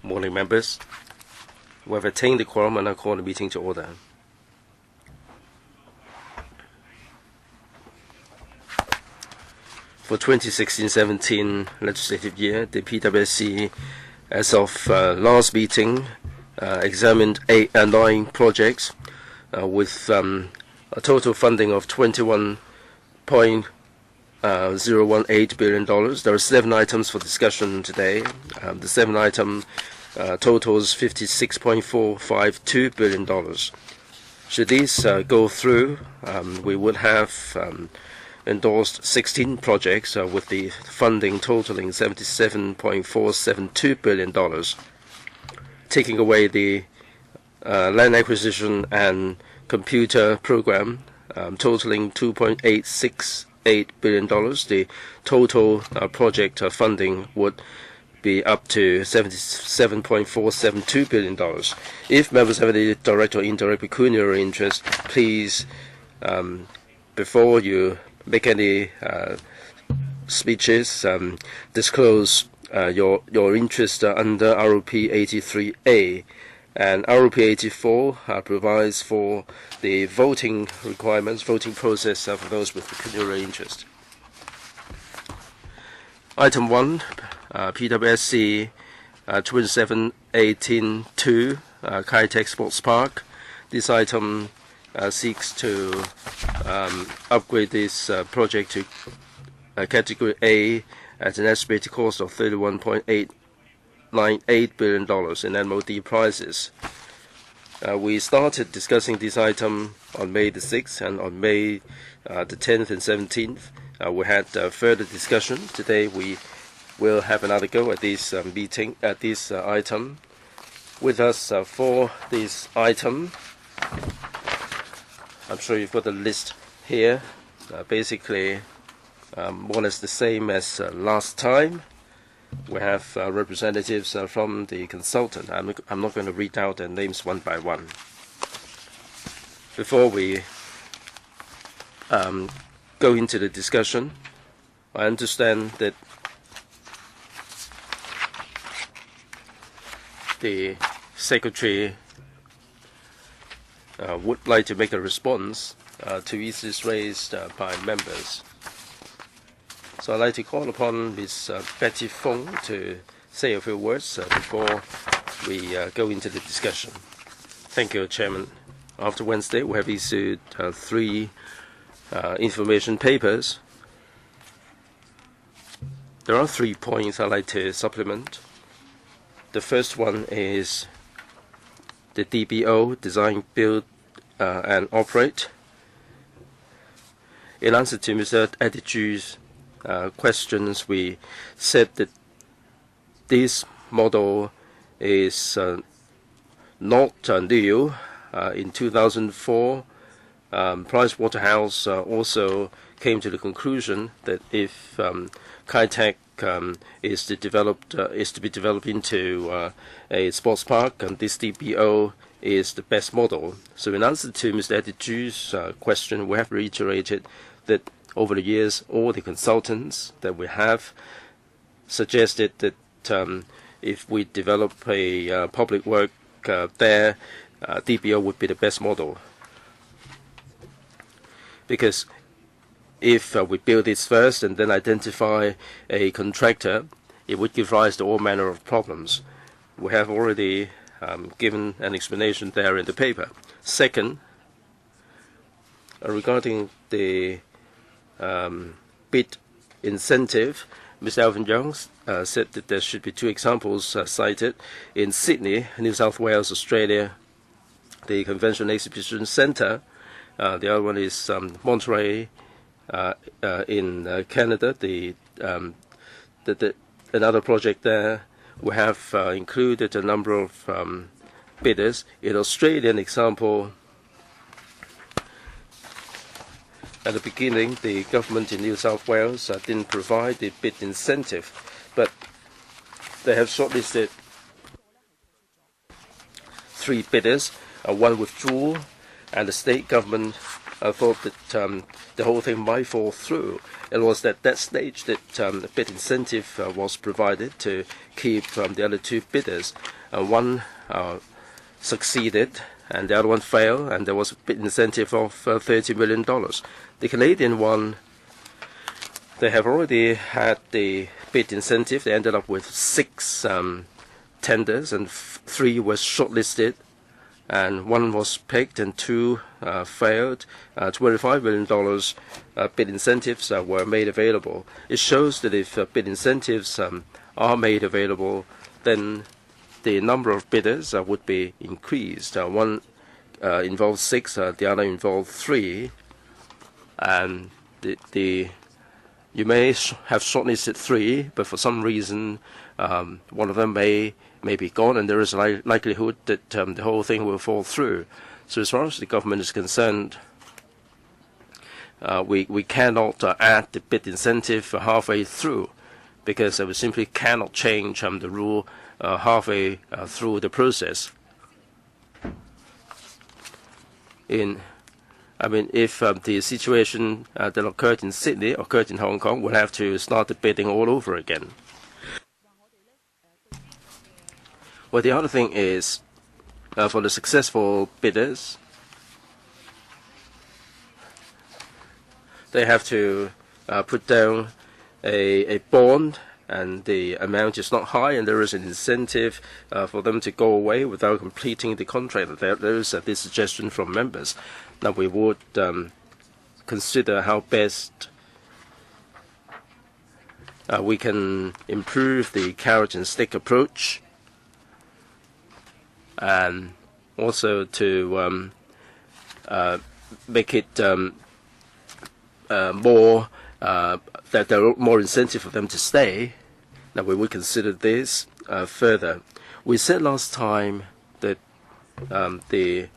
Morning, members. We have attained the quorum and I call the meeting to order. For 2016-17 legislative year, the PWSC, as of last meeting, examined 9 projects with a total funding of $21.018 billion. There are 7 items for discussion today. The 7 item totals $56.452 billion. Should these go through, we would have endorsed 16 projects with the funding totaling $77.472 billion, taking away the land acquisition and computer program totaling $2.868 billion. The total project funding would be up to $77.472 billion. If members have any direct or indirect pecuniary interest, please, before you make any speeches, disclose your interest under ROP 83A. And ROP 84 provides for the voting requirements, voting process for those with pecuniary interest. Item 1, PWSC 2718-2, Kai-Tak Sports Park. This item seeks to upgrade this project to Category A at an estimated cost of $31.898 billion in MOD prices. We started discussing this item on May the 6th, and on May the 10th and 17th we had further discussion. Today we will have another go at this meeting, at this item. With us for this item, I'm sure you've got the list here. Basically, more or less the same as last time. We have representatives from the consultant. I'm not going to read out their names one by one. Before we go into the discussion, I understand that the Secretary would like to make a response to issues raised by members. So I'd like to call upon Ms. Pt1 to say a few words before we go into the discussion. Thank you, Chairman. After Wednesday, we have issued 3 information papers. There are 3 points I'd like to supplement. The first one is the DBO, Design, Build, and Operate. In answer to Mr. Attitude's questions, we said that this model is not new. In 2004, Pricewaterhouse also came to the conclusion that if Kai-Tak is to be developed into a sports park, and this DBO is the best model. So in answer to Mr. Attitude's question, we have reiterated that over the years, all the consultants that we have suggested that if we develop a public work there, DBO would be the best model. Because if we build this first and then identify a contractor, it would give rise to all manner of problems. We have already given an explanation there in the paper. Second, regarding the bid incentive, Mr. Alvin Young said that there should be 2 examples cited. In Sydney, New South Wales, Australia, the Convention Exhibition Centre. The other one is Monterey in Canada. Another project there, we have included a number of bidders. In Australia, an example, at the beginning, the government in New South Wales didn't provide the bid incentive, but they have shortlisted 3 bidders. 1 withdrew, and the state government thought that the whole thing might fall through. It was at that stage that the bid incentive was provided to keep the other two bidders. One succeeded and the other one failed, and there was a bid incentive of $30 million. The Canadian one, they have already had the bid incentive. They ended up with 6 tenders, and 3 were shortlisted, and 1 was picked and 2 failed. $25 million bid incentives were made available. It shows that if bid incentives are made available, then the number of bidders would be increased. One involved 6, the other involved 3, and you may have shortlisted 3, but for some reason one of them may be gone, and there is a likelihood that the whole thing will fall through. So as far as the government is concerned, we cannot add the bid incentive halfway through, because we simply cannot change the rule halfway through the process. If the situation that occurred in Sydney occurred in Hong Kong, we'll have to start the bidding all over again. Well, the other thing is, for the successful bidders, they have to put down a bond, and the amount is not high, and there is an incentive for them to go away without completing the contract. There is this suggestion from members. Now we would consider how best we can improve the carrot and stick approach, and also to make it more that there are more incentive for them to stay. Now we would consider this further. We said last time that the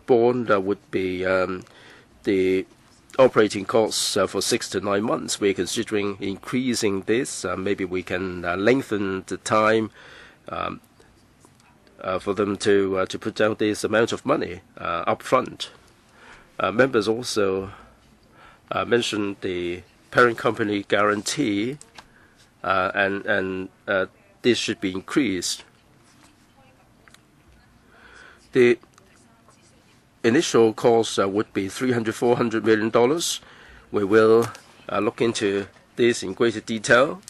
bond would be the operating costs for 6 to 9 months. We're considering increasing this. Maybe we can lengthen the time for them to put down this amount of money up front. Members also mentioned the parent company guarantee, and this should be increased. The initial cost would be $300–400 million. We will look into this in greater detail,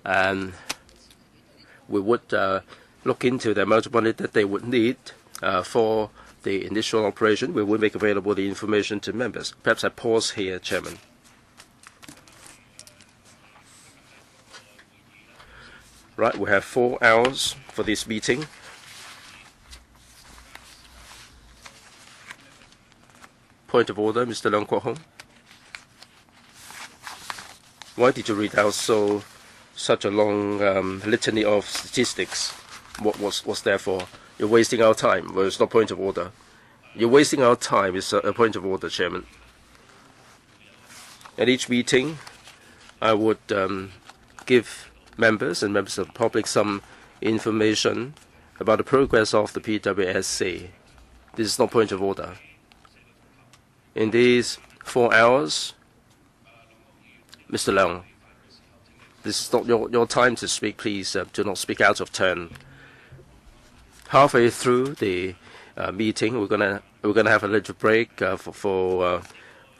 and we would look into the amount of money that they would need for the initial operation. We will make available the information to members. Perhaps I pause here, Chairman. Right, we have 4 hours for this meeting. Point of order, Mr. Leung Kwok Hong. Why did you read out such a long litany of statistics? What was there for? You're wasting our time. Well, it's not point of order. You're wasting our time. It's a point of order, Chairman. At each meeting, I would give members and members of the public some information about the progress of the PWSC. This is not point of order. In these 4 hours, Mr. Leung, this is not your time to speak. Please do not speak out of turn. Halfway through the meeting, we're gonna have a little break for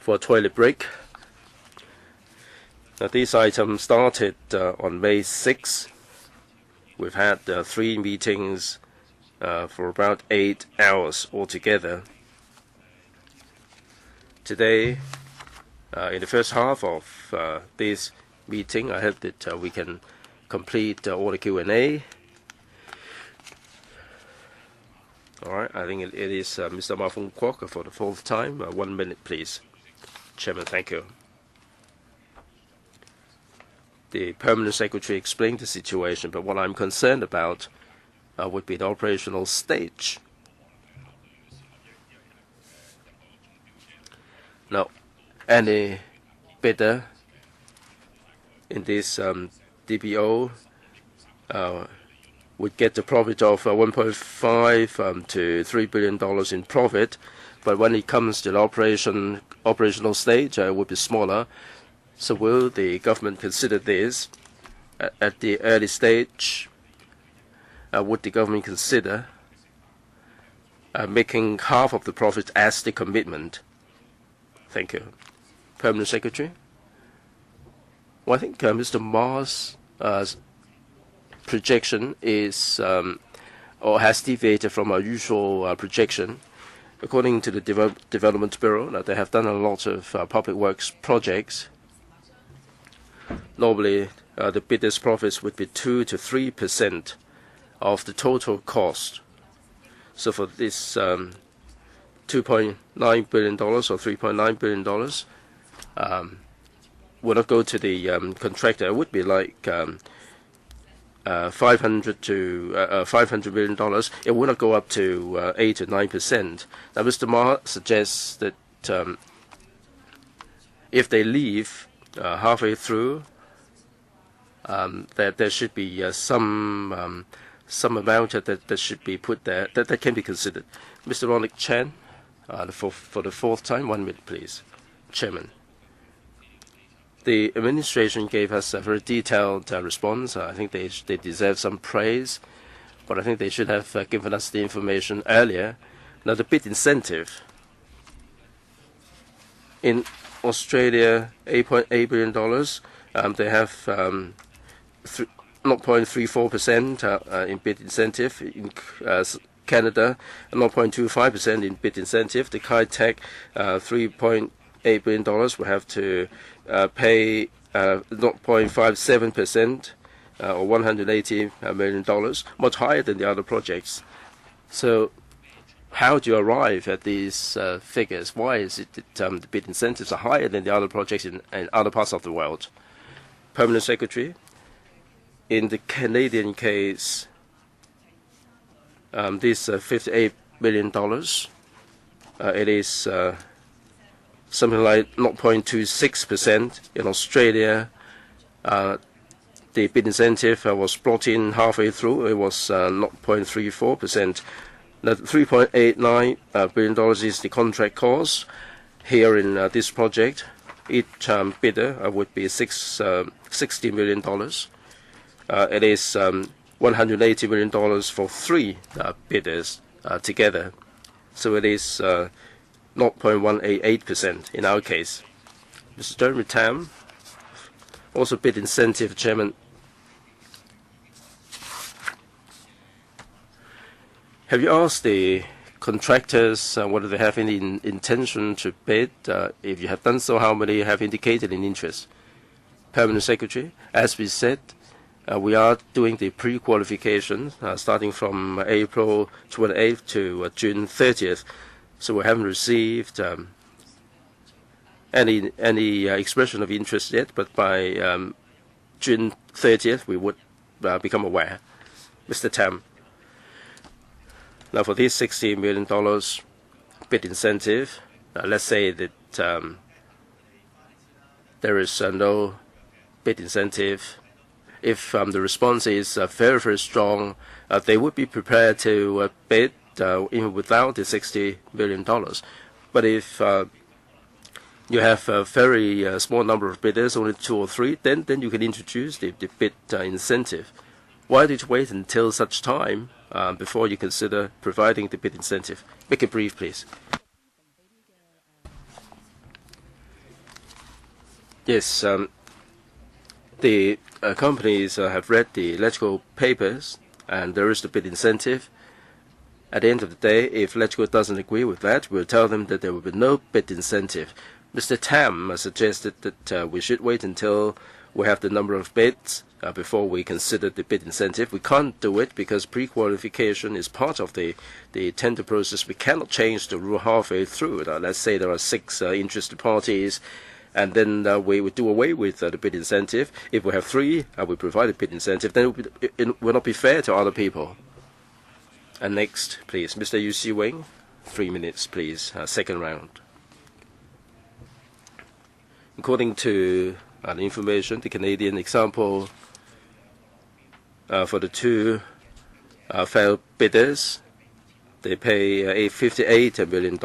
a toilet break. Now, these items started on May 6. We've had 3 meetings for about 8 hours altogether. Today, in the first half of this meeting, I hope that we can complete all the Q&A. All right, I think it is Mr. Ma Fung Kwok for the 4th time. 1 minute, please. Chairman, thank you. The Permanent Secretary explained the situation, but what I'm concerned about would be the operational stage. Now, any bidder in this DBO would get the profit of $1.5 to $3 billion in profit, but when it comes to the operational stage, it would be smaller. So will the government consider this at the early stage? Would the government consider making half of the profit as the commitment? Thank you. Permanent Secretary? Well, I think Mr. Ma's projection is or has deviated from our usual projection. According to the Development Bureau, they have done a lot of public works projects. Normally, the bidder's profits would be 2 to 3% of the total cost. So for this $2.9 billion or $3.9 billion would not go to the contractor. It would be like $500 million. It would not go up to 8 to 9%. Now, Mr. Ma suggests that if they leave halfway through, that there should be some amount that should be put there that can be considered. Mr. Ronald Chan, for the fourth time, 1 minute, please. Chairman. The administration gave us a very detailed response. I think they deserve some praise, but I think they should have given us the information earlier. Now, the bid incentive in Australia, $8.8 billion. They have 0.34% in bid incentive. In Canada, 0.25% in bid incentive. The Kai-Tech, $3.8 billion will have to pay 0.57% or $180 million, much higher than the other projects. So how do you arrive at these figures? Why is it that the bid incentives are higher than the other projects in other parts of the world? Permanent Secretary, in the Canadian case, this $58 million, it is something like 0.26%. In Australia, the bid incentive was brought in halfway through. It was 0.34%. Now, $3.89 billion is the contract cost. Here in this project, each bidder would be $60 million. It is $180 million for 3 bidders together. So it is 0.188% in our case. Mr. Jeremy Tam, also bid incentive, Chairman. Have you asked the contractors whether they have any intention to bid? If you have done so, how many have indicated an interest? Permanent Secretary, as we said, we are doing the pre-qualification starting from April 28th to June 30th. So we haven't received any expression of interest yet, but by June 30th we would become aware. Mr. Tam. Now for this $60 million bid incentive, let's say that there is no bid incentive. If the response is very, very strong, they would be prepared to bid even without the $60 million. But if you have a very small number of bidders, only 2 or 3, then you can introduce the bid incentive. Why did you wait until such time before you consider providing the bid incentive? Make it brief, please. Yes, the companies have read the electrical papers, and there is the bid incentive. At the end of the day, if electrical doesn't agree with that, we'll tell them that there will be no bid incentive. Mr. Tam suggested that we should wait until we have the number of bids before we consider the bid incentive. We can't do it because pre-qualification is part of the tender process. We cannot change the rule halfway through. Let's say there are 6 interested parties, and then we would do away with the bid incentive. If we have 3, we provide a bid incentive, then it will not be fair to other people. And next, please, Mr. Yu Si Wing, 3 minutes, please, second round. According to the information, the Canadian example for the 2 failed bidders, they pay $58 million.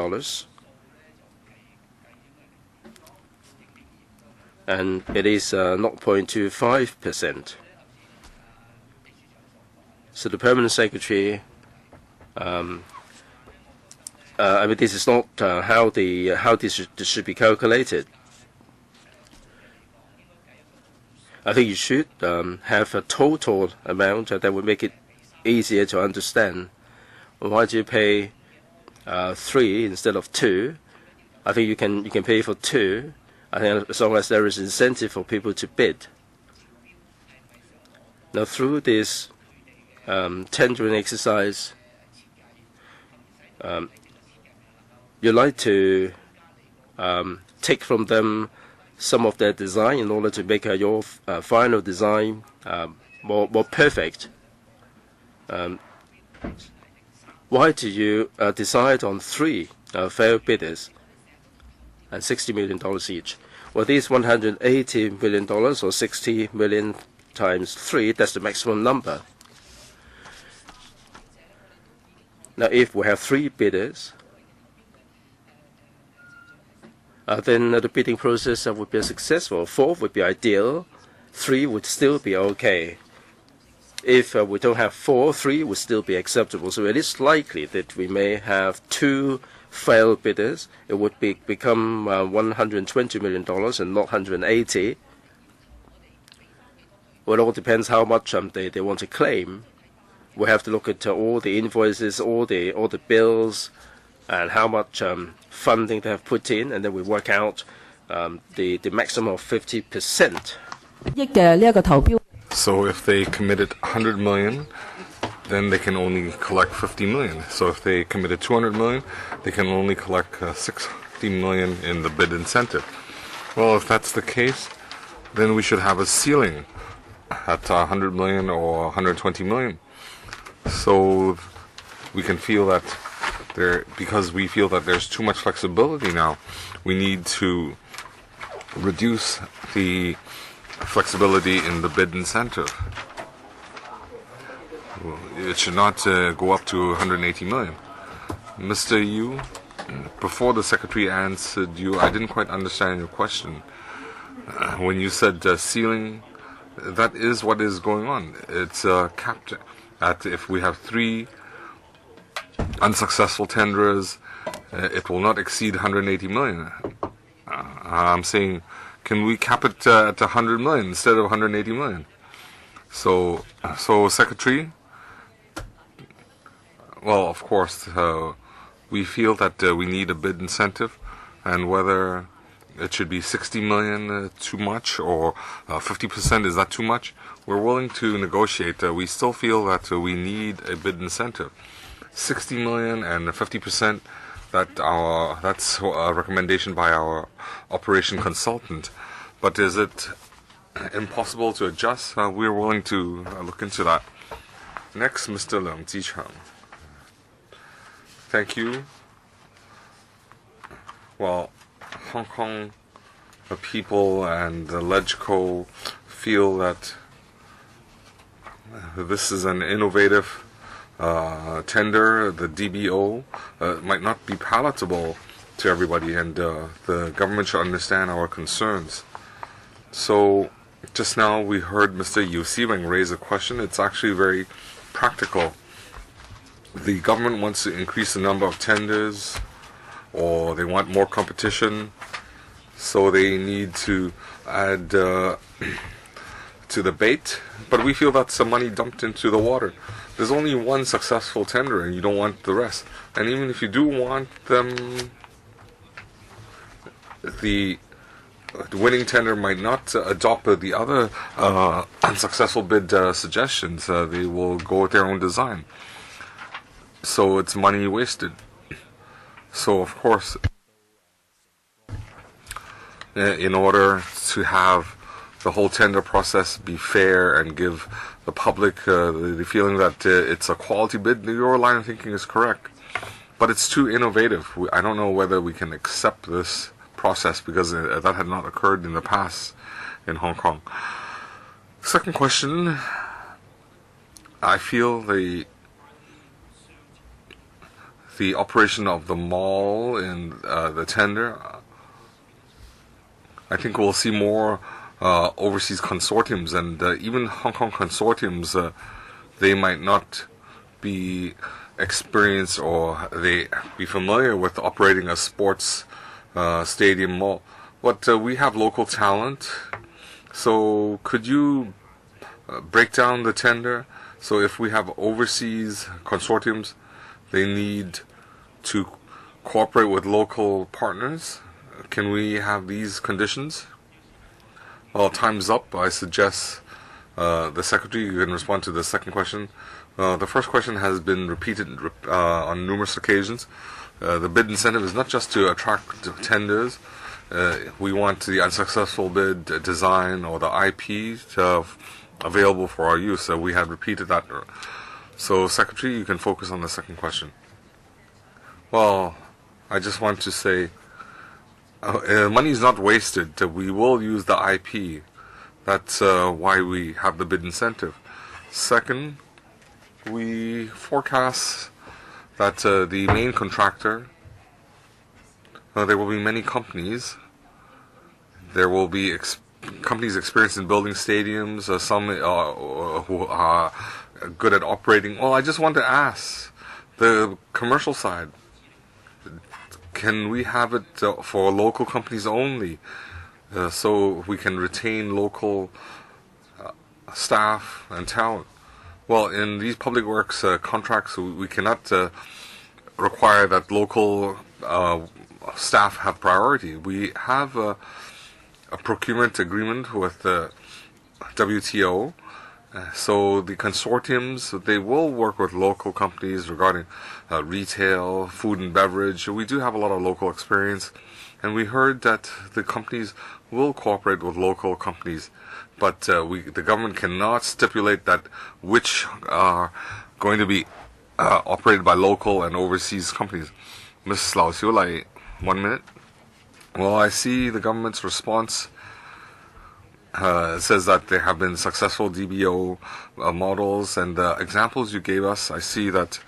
And it is 0.25%. So the permanent secretary, I mean, this is not how this should be calculated. I think you should have a total amount that would make it easier to understand. Why do you pay 3 instead of 2? I think you can pay for 2. I think as long as there is incentive for people to bid. Now through this tendering exercise, you like to take from them some of their design in order to make your final design more perfect. Why do you decide on 3 fair bidders and $60 million each? Well, these $180 million or 60 million times 3, that's the maximum number. Now, if we have 3 bidders, then the bidding process would be successful. 4 would be ideal. 3 would still be okay. If we don't have 4, 3 would still be acceptable. So it is likely that we may have 2 failed bidders. It would become $120 million and not 180. Well, it all depends how much they want to claim. We have to look at all the invoices, all the bills, and how much funding they have put in, and then we work out the maximum of 50%. So if they committed 100 million, then they can only collect 50 million. So if they committed 200 million, they can only collect 60 million in the bid incentive. Well, if that's the case, then we should have a ceiling at 100 million or 120 million. So we can feel that because we feel that there's too much flexibility now, we need to reduce the flexibility in the bid incentive. It should not go up to 180 million. Mr. Yu, before the secretary answered you, I didn't quite understand your question. When you said ceiling, that is what is going on. It's capped at, if we have 3 unsuccessful tenderers, it will not exceed 180 million. I'm saying, can we cap it at 100 million instead of 180 million? So Secretary, well, of course, we feel that we need a bid incentive, and whether it should be 60 million too much, or 50%, is that too much? We're willing to negotiate. We still feel that we need a bid incentive. 60 million and 50%, that's a recommendation by our operation consultant. But is it impossible to adjust? We're willing to look into that. Next, Mr. Leung Ji-chang. Thank you. Well, Hong Kong people and the LegCo feel that this is an innovative tender. The DBO might not be palatable to everybody, and the government should understand our concerns. So just now we heard Mr. Yu Siweng raise a question. It's actually very practical. The government wants to increase the number of tenders, or they want more competition, so they need to add to the bait. But we feel that's some money dumped into the water. There's only one successful tender, and you don't want the rest. And even if you do want them, the winning tender might not adopt the other unsuccessful bid suggestions. They will go with their own design. So it's money wasted. So of course, in order to have the whole tender process be fair and give the public the feeling that it's a quality bid, your line of thinking is correct. But it's too innovative. I don't know whether we can accept this process, because that had not occurred in the past in Hong Kong. Second question, I feel the operation of the mall in the tender, I think we'll see more overseas consortiums, and even Hong Kong consortiums, they might not be experienced or they be familiar with operating a sports stadium mall. But we have local talent, so could you break down the tender? So if we have overseas consortiums, they need to cooperate with local partners. Can we have these conditions? Well, time's up. I suggest the Secretary, you can respond to the second question. The first question has been repeated on numerous occasions. The bid incentive is not just to attract tenders. We want the unsuccessful bid design or the IP available for our use. We have repeated that. So, Secretary, you can focus on the second question. Well, I just want to say, money is not wasted. We will use the IP. That's why we have the bid incentive. Second, we forecast that the main contractor, there will be many companies. There will be companies experienced in building stadiums, some who are good at operating. Well, I just want to ask the commercial side, can we have it for local companies only, so we can retain local staff and talent? Well, in these public works contracts, we cannot require that local staff have priority. We have a procurement agreement with the WTO, so the consortiums, they will work with local companies regarding retail, food and beverage. We do have a lot of local experience, and we heard that the companies will cooperate with local companies, but the government cannot stipulate that which are going to be operated by local and overseas companies. Ms. Lau Xiu Lai, 1 minute. Well, I see the government's response says that there have been successful DBO models, and the examples you gave us, I see that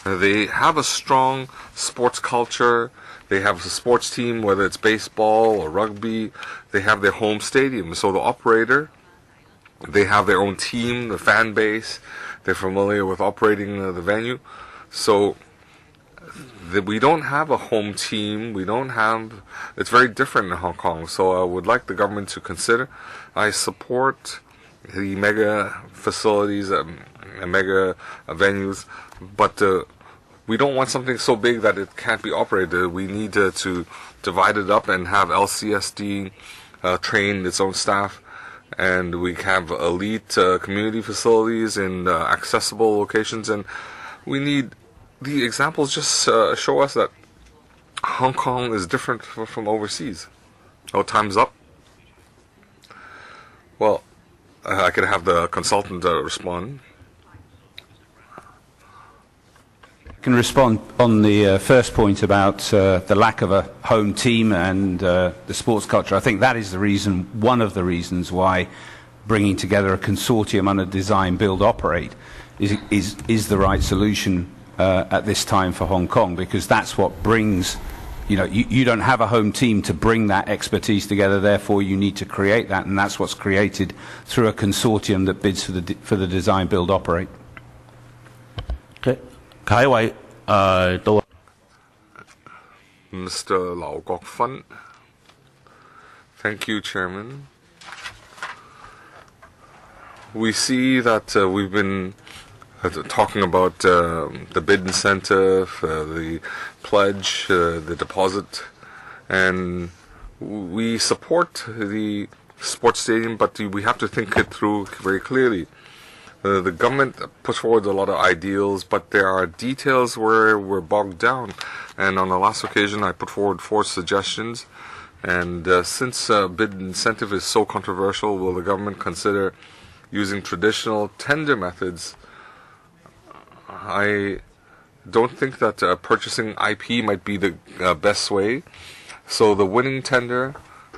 they have a strong sports culture. They have a sports team, whether it's baseball or rugby. They have their home stadium. So the operator, they have their own team, the fan base. They're familiar with operating the venue. So we don't have a home team. It's very different in Hong Kong. So I would like the government to consider. I support the mega facilities and mega venues, but we don't want something so big that it can't be operated. We need to divide it up and have LCSD train its own staff, and we have elite community facilities in accessible locations, and we need the examples just show us that Hong Kong is different from overseas. Oh, time's up. Well, I could have the consultant respond. I can respond on the first point about the lack of a home team and the sports culture. I think that is one of the reasons why bringing together a consortium under design, build, operate is the right solution at this time for Hong Kong, because that's what brings, you don't have a home team to bring that expertise together, therefore you need to create that, and that's what's created through a consortium that bids for the design, build, operate. Okay. Mr. Lau Kok Fan. Thank you, Chairman. We see that we've been talking about the bid incentive, the pledge, the deposit, and we support the sports stadium, but we have to think it through very clearly. The government puts forward a lot of ideals, but there are details where we're bogged down. And on the last occasion, I put forward 4 suggestions. And since bid incentive is so controversial, will the government consider using traditional tender methods? I don't think that purchasing IP might be the best way. So the winning tender,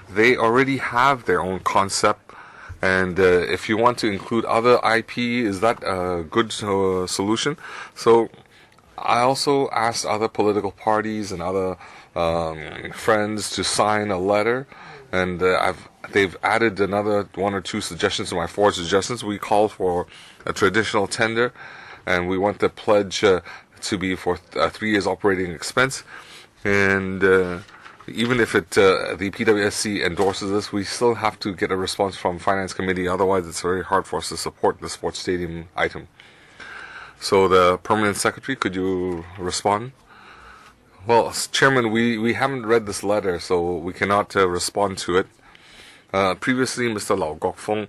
they already have their own concept. And if you want to include other IP, is that a good solution? So I also asked other political parties and other friends to sign a letter, and they've added another 1 or 2 suggestions to my 4 suggestions. We call for a traditional tender, and we want the pledge to be for 3 years operating expense. And even if the PWSC endorses this, we still have to get a response from Finance Committee. Otherwise, it's very hard for us to support the sports stadium item. So the Permanent Secretary, could you respond? Well, Chairman, we haven't read this letter, so we cannot respond to it. Previously, Mr. Lau Gok-fong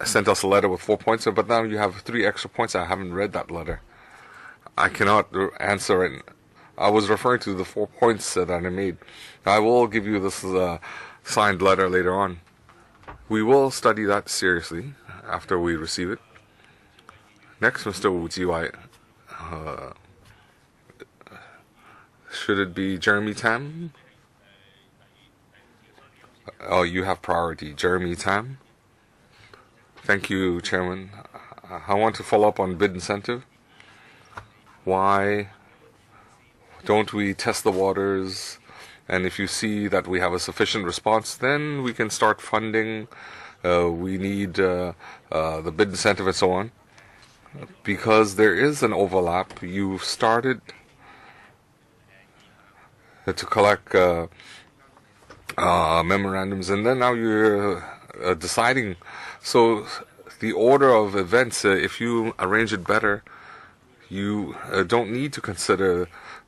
sent us a letter with 4 points, but now you have 3 extra points. I haven't read that letter. I cannot answer it. I was referring to the 4 points that I made. I will give you this signed letter later on. We will study that seriously after we receive it. Next, Mr. Wu Jiwai. Should it be Jeremy Tam? Oh, you have priority. Jeremy Tam. Thank you, Chairman. I want to follow up on bid incentive. Why don't we test the waters? And if you see that we have a sufficient response, then we can start funding. We need the bid incentive and so on. Because there is an overlap. You've started to collect memorandums, and then now you're deciding. So the order of events, if you arrange it better, you don't need to consider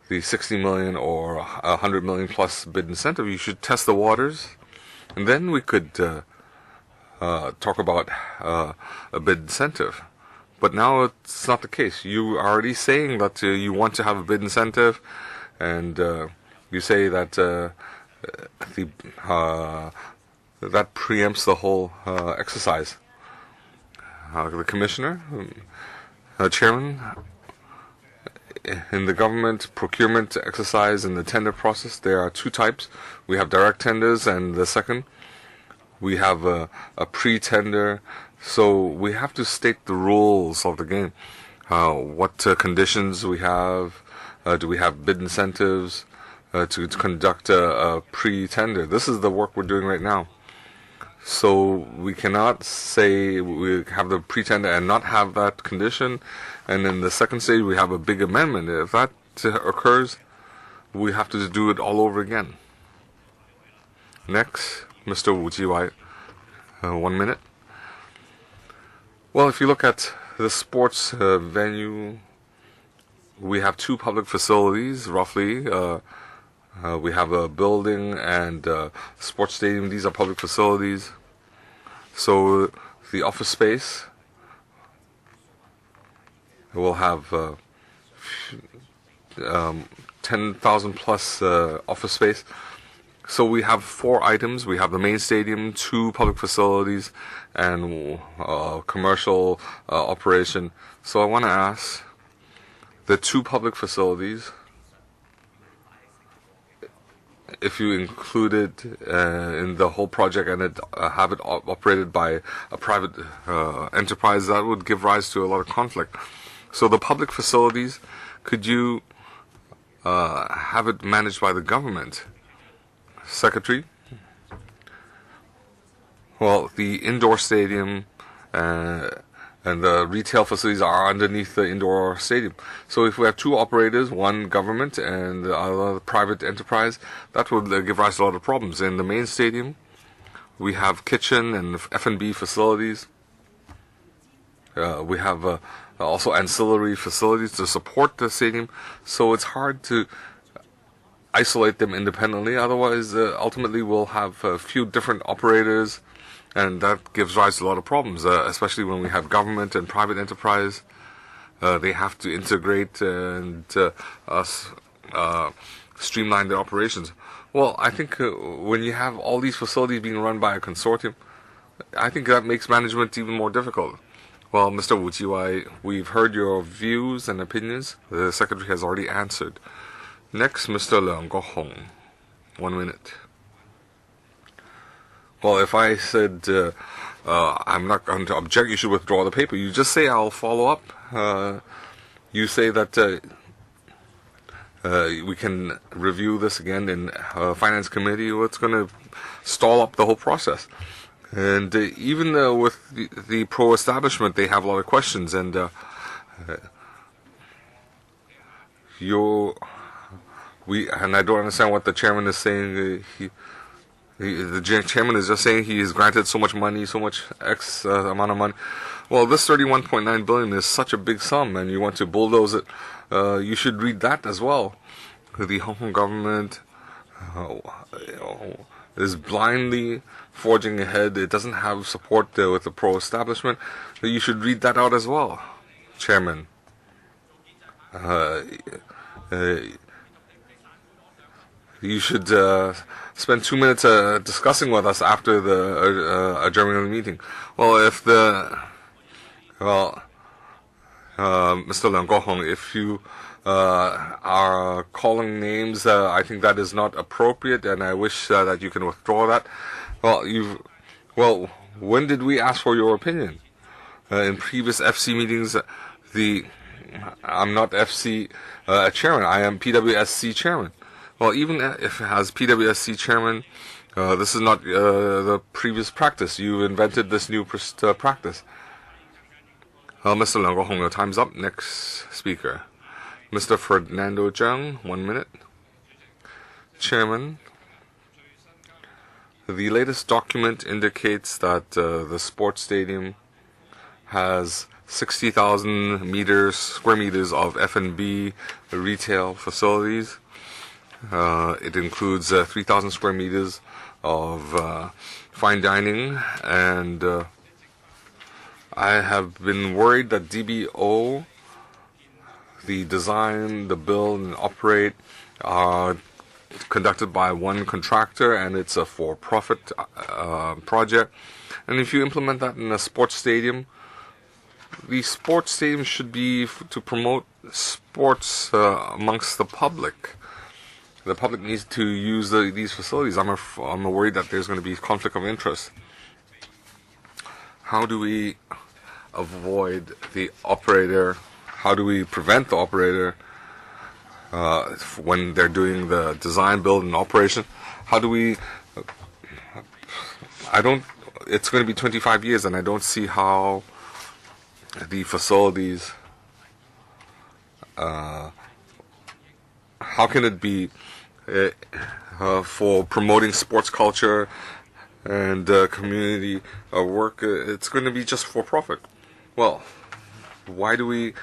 the 60 million or 100 million plus bid incentive. You should test the waters, and then we could talk about a bid incentive. But now it's not the case. You are already saying that you want to have a bid incentive, and you say that that preempts the whole exercise. The Commissioner, Chairman, in the government procurement exercise and the tender process, there are 2 types. We have direct tenders, and the second, we have a pre-tender. So we have to state the rules of the game. What conditions we have? Do we have bid incentives to conduct a pre-tender? This is the work we're doing right now. So we cannot say we have the pre-tender and not have that condition. And in the second stage, we have a big amendment. If that occurs, we have to do it all over again. Next, Mr. Wu Jiwai, 1 minute. Well, if you look at the sports venue, we have 2 public facilities, roughly. We have a building and a sports stadium. These are public facilities. So the office space will have 10,000 plus office space. So we have 4 items. We have the main stadium, 2 public facilities, and commercial operation. So I want to ask, the 2 public facilities, if you include it in the whole project and have it operated by a private enterprise, that would give rise to a lot of conflict. So the public facilities, could you have it managed by the government? Secretary? Well, the indoor stadium and the retail facilities are underneath the indoor stadium. So if we have 2 operators, one government and the other private enterprise, that would give rise to a lot of problems. In the main stadium, we have kitchen and F&B facilities. We have also ancillary facilities to support the stadium. So it's hard to isolate them independently. Otherwise, ultimately, we'll have a few different operators, and that gives rise to a lot of problems, especially when we have government and private enterprise. They have to integrate and streamline their operations. Well, I think when you have all these facilities being run by a consortium, I think that makes management even more difficult. Well, Mr. Wu Jiwai, we've heard your views and opinions. The Secretary has already answered. Next, Mr. Leung Go-hong. 1 minute. Well, if I said I'm not going to object, you should withdraw the paper. You just say I'll follow up. You say that we can review this again in Finance Committee. Well, it's going to stall up the whole process. And even with the pro-establishment, they have a lot of questions. And I don't understand what the chairman is saying. The chairman is just saying he has granted so much money, so much X amount of money. Well, this 31.9 billion is such a big sum, and you want to bulldoze it. You should read that as well. The Hong Kong government is blindly forging ahead. It doesn't have support with the pro-establishment. You should read that out as well, Chairman. You should spend 2 minutes discussing with us after the adjournment of the meeting. Well, Mr. Leung Kok-hong, if you are calling names, I think that is not appropriate, and I wish that you can withdraw that. Well, when did we ask for your opinion? In previous FC meetings, I'm not FC chairman. I am PWSC chairman. Well, even if as PWSC chairman, this is not the previous practice. You invented this new practice. Mr. Leung Kok-hong, your time's up. Next speaker. Mr. Fernando Zhang, 1 minute. Chairman, the latest document indicates that the sports stadium has 60,000 square meters of F&B retail facilities. It includes 3,000 square meters of fine dining, and I have been worried that DBO, the design, the build, and operate are conducted by one contractor, and it's a for-profit project. And if you implement that in a sports stadium, the sports stadium should be to promote sports amongst the public. The public needs to use these facilities. I'm worried that there's going to be conflict of interest. How do we avoid the operator? How do we prevent the operator when they're doing the design, build, and operation? How do we? It's going to be 25 years, and I don't see how the facilities. How can it be for promoting sports culture and community work? It's going to be just for profit. Well, why do we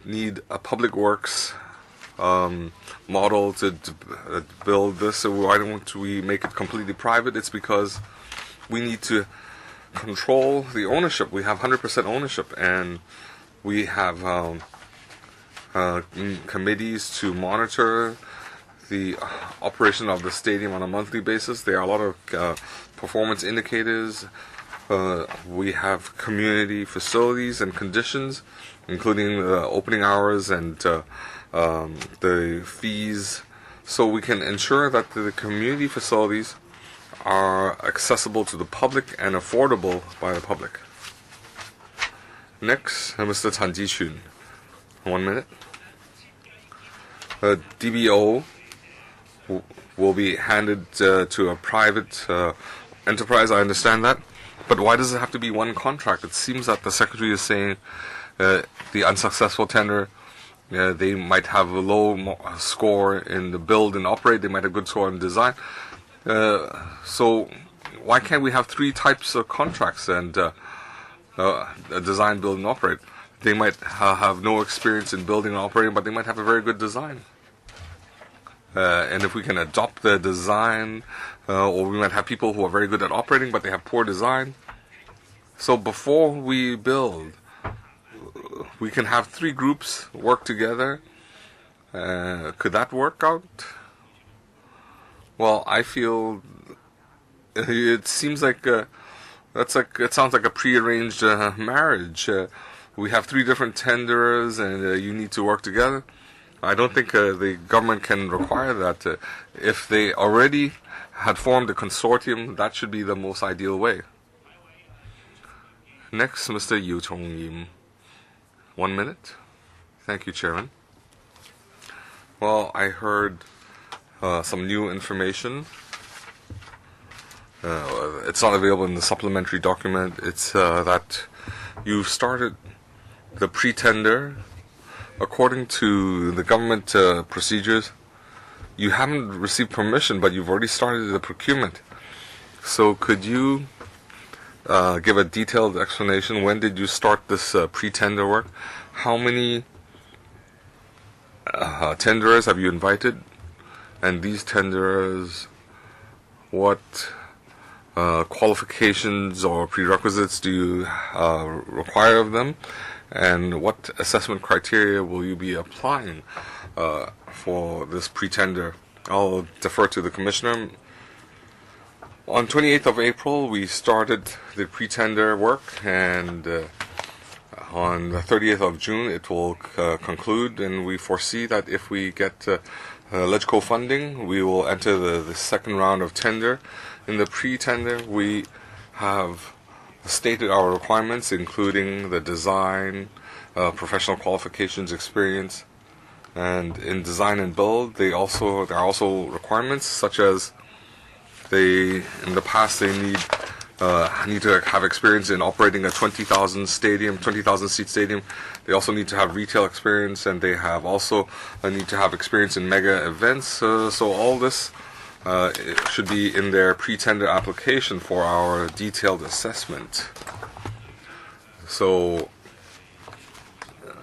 need a public works model to build this? Why don't we make it completely private? It's because we need to control the ownership. We have 100% ownership, and we have committees to monitor the operation of the stadium on a monthly basis. There are a lot of performance indicators. We have community facilities and conditions, including the opening hours and the fees, so we can ensure that the community facilities are accessible to the public and affordable by the public. Next, Mr. Tan Ji-chun, 1 minute. DBO will be handed to a private enterprise. I understand that. But why does it have to be one contract? It seems that the Secretary is saying the unsuccessful tender, they might have a low score in the build and operate. They might have a good score in design. So why can't we have 3 types of contracts and design, build, and operate? They might have no experience in building and operating, but they might have a very good design. And if we can adopt the design, or we might have people who are very good at operating, but they have poor design. So before we build, we can have 3 groups work together. Could that work out? Well, I feel it seems like it sounds like a prearranged marriage. We have 3 different tenderers, and you need to work together. I don't think the government can require that. If they already had formed a consortium, that should be the most ideal way. Next, Mr. Yu Chong Yim, 1 minute. Thank you, Chairman. Well, I heard some new information. It's not available in the supplementary document. It's that you've started the pre-tender. According to the government procedures, you haven't received permission, but you've already started the procurement. So could you give a detailed explanation? When did you start this pre-tender work? How many tenderers have you invited? And these tenderers, what qualifications or prerequisites do you require of them? And what assessment criteria will you be applying for this pre-tender? I'll defer to the Commissioner. On 28th of April, we started the pre-tender work, and on the 30th of June, it will conclude, and we foresee that if we get LegCo funding, we will enter the second round of tender. In the pre-tender, we have stated our requirements, including the design, professional qualifications, experience, and in design and build, there are also requirements such as in the past they need to have experience in operating a 20,000 seat stadium. They also need to have retail experience, and they have also need to have experience in mega events. So all this should be in their pre-tender application for our detailed assessment. So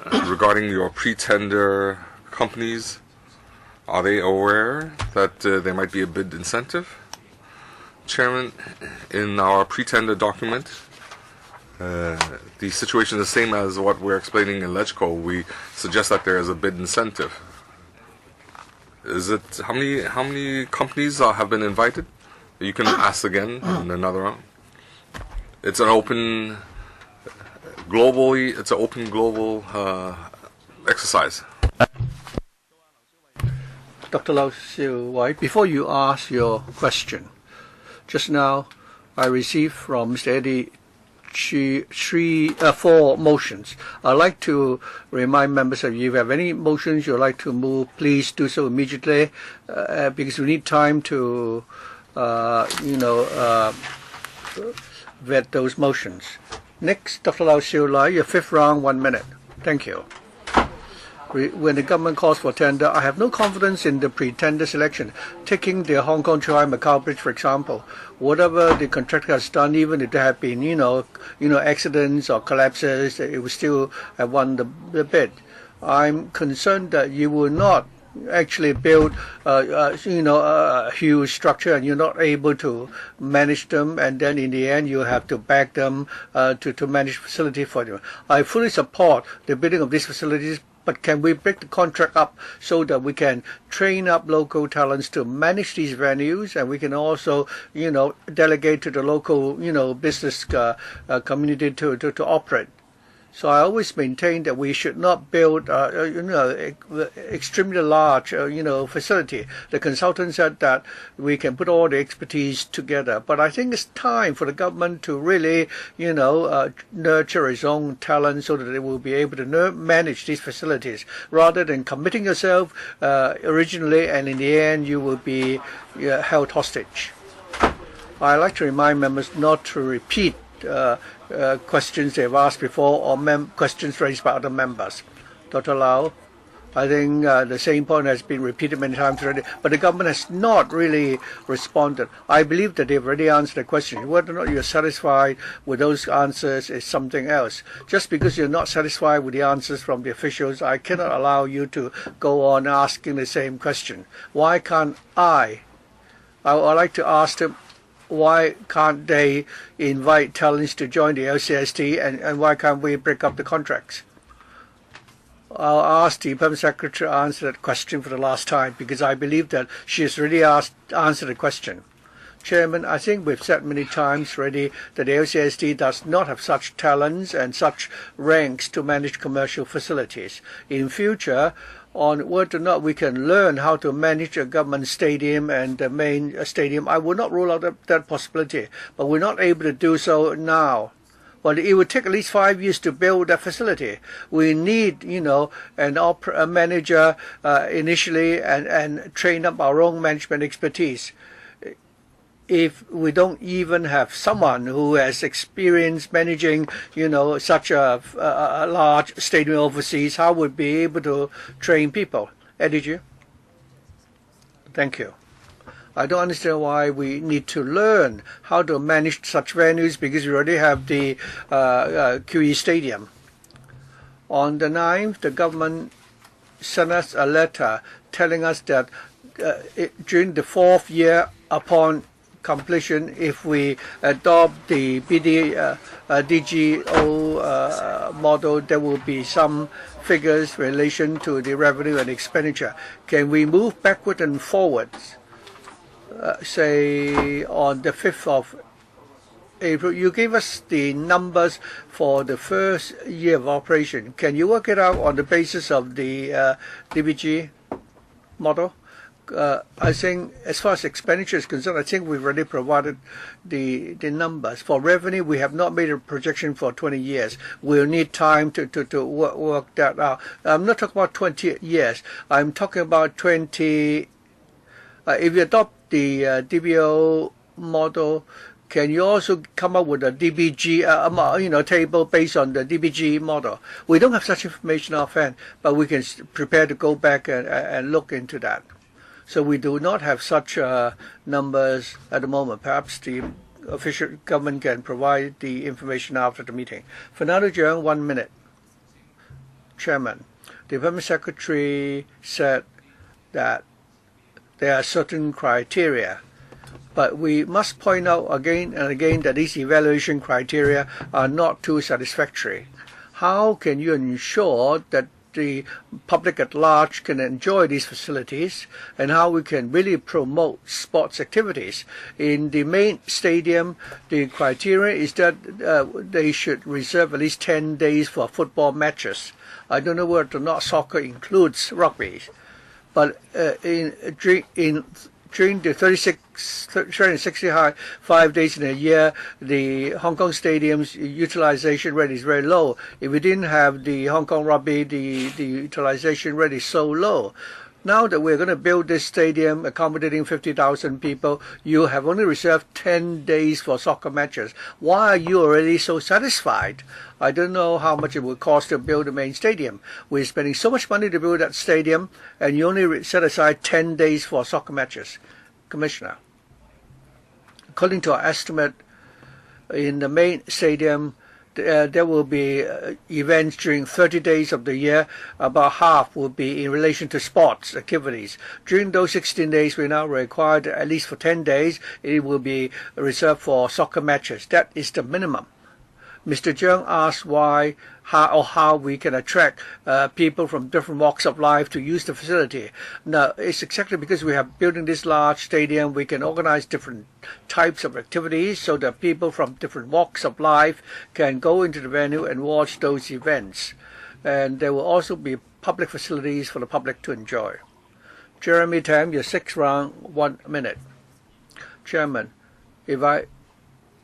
regarding your pre-tender companies, are they aware that there might be a bid incentive? Chairman, in our pre-tender document, the situation is the same as what we're explaining in LegCo. We suggest that there is a bid incentive. Is it how many companies have been invited? You can ask again in another round. It's an open global exercise. Dr. Lau Siu Wai, before you ask your question, just now I received from Mr. Eddie 4 motions. I'd like to remind members of you, if you have any motions you'd like to move, please do so immediately, because we need time to vet those motions. Next, Dr. Lau Siu Wai, your 5th round, 1 minute. Thank you. When the government calls for tender, I have no confidence in the pre-tender selection. Taking the Hong Kong-Macau Bridge, for example, whatever the contractor has done, even if there have been, accidents or collapses, it will still have won the bid. I'm concerned that you will not actually build a huge structure and you're not able to manage them, and then in the end you have to back them to manage facility for them. I fully support the building of these facilities, but can we break the contract up so that we can train up local talents to manage these venues, and we can also, delegate to the local, business community to operate? So I always maintain that we should not build, extremely large, facility. The consultant said that we can put all the expertise together, but I think it's time for the government to really, nurture its own talent so that it will be able to manage these facilities, rather than committing yourself originally and in the end you will be held hostage. I like to remind members not to repeat questions they've asked before or questions raised by other members. Dr. Lau, I think the same point has been repeated many times already, but the government has not really responded. I believe that they've already answered the question. Whether or not you're satisfied with those answers is something else. Just because you're not satisfied with the answers from the officials, I cannot allow you to go on asking the same question. Why can't I would like to ask them, why can't they invite talents to join the LCST, and why can't we break up the contracts? I'll ask the Permanent Secretary to answer that question for the last time, because I believe that she has already answered the question. Chairman, I think we've said many times already that the LCST does not have such talents and such ranks to manage commercial facilities. In future, on whether or not we can learn how to manage a government stadium and the main stadium, I will not rule out that possibility, but we're not able to do so now. Well, it would take at least 5 years to build that facility. We need, a manager initially and train up our own management expertise. If we don't even have someone who has experience managing, such a large stadium overseas, how would we be able to train people? Did you? Thank you. I don't understand why we need to learn how to manage such venues because we already have the QE Stadium. On the 9th, the government sent us a letter telling us that during the 4th year upon completion, if we adopt the DGO model, there will be some figures in relation to the revenue and expenditure. Can we move backward and forwards? Say on the 5th of April, you gave us the numbers for the first year of operation. Can you work it out on the basis of the DBG model? I think as far as expenditure is concerned, I think we've already provided the numbers. For revenue, we have not made a projection for 20 years. We'll need time to work that out. I'm not talking about 20 years. I'm talking about 20. If you adopt the DBO model, can you also come up with a DBG table based on the DBG model? We don't have such information offhand, but we can prepare to go back and look into that. So we do not have such numbers at the moment. Perhaps the official government can provide the information after the meeting. Fernando Jiang, 1 minute. Chairman, the Permanent Secretary said that there are certain criteria, but we must point out again and again that these evaluation criteria are not too satisfactory. How can you ensure that the public at large can enjoy these facilities, and how we can really promote sports activities? In the main stadium, the criteria is that they should reserve at least 10 days for football matches. I don't know whether or not soccer includes rugby, but during the 365 days in a year, the Hong Kong stadium's utilization rate is very low. If we didn't have the Hong Kong rugby, the utilization rate is so low. Now that we're going to build this stadium accommodating 50,000 people, you have only reserved 10 days for soccer matches. Why are you already so satisfied? I don't know how much it would cost to build the main stadium. We're spending so much money to build that stadium, and you only set aside 10 days for soccer matches. Commissioner, according to our estimate, in the main stadium, there will be events during 30 days of the year. About half will be in relation to sports activities. During those 16 days, we now required at least for 10 days, it will be reserved for soccer matches. That is the minimum. Mr. Jiang asked how we can attract people from different walks of life to use the facility. Now, it's exactly because we have building this large stadium, we can organize different types of activities so that people from different walks of life can go into the venue and watch those events. And there will also be public facilities for the public to enjoy. Jeremy Tam, your 6th round, 1 minute. Chairman, if I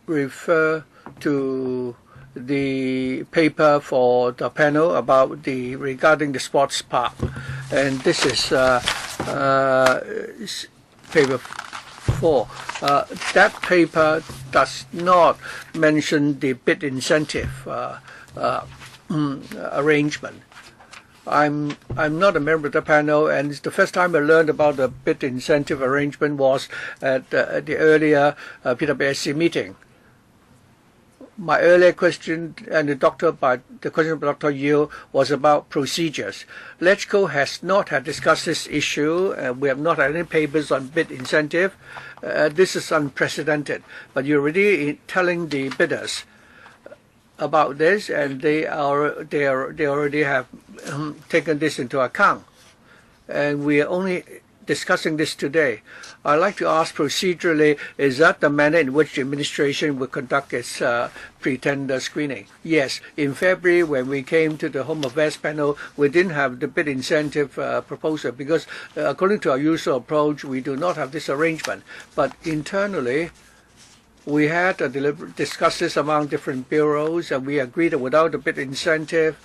refer to the paper for the panel about regarding the sports park, and this is paper 4. That paper does not mention the bid incentive arrangement. I'm not a member of the panel, and it's the first time I learned about the bid incentive arrangement was at the earlier PWSC meeting. My earlier question and the question of Dr. Yu was about procedures. LegCo has not had discussed this issue. We have not had any papers on bid incentive. This is unprecedented. But you're already telling the bidders about this, and they already have taken this into account. And we are only discussing this today. I'd like to ask procedurally, is that the manner in which the administration will conduct its pre-tender screening? Yes. In February, when we came to the Home Affairs panel, we didn't have the bid incentive proposal because according to our usual approach, we do not have this arrangement. But internally, We had discussed this among different bureaus, and we agreed that without the bid incentive,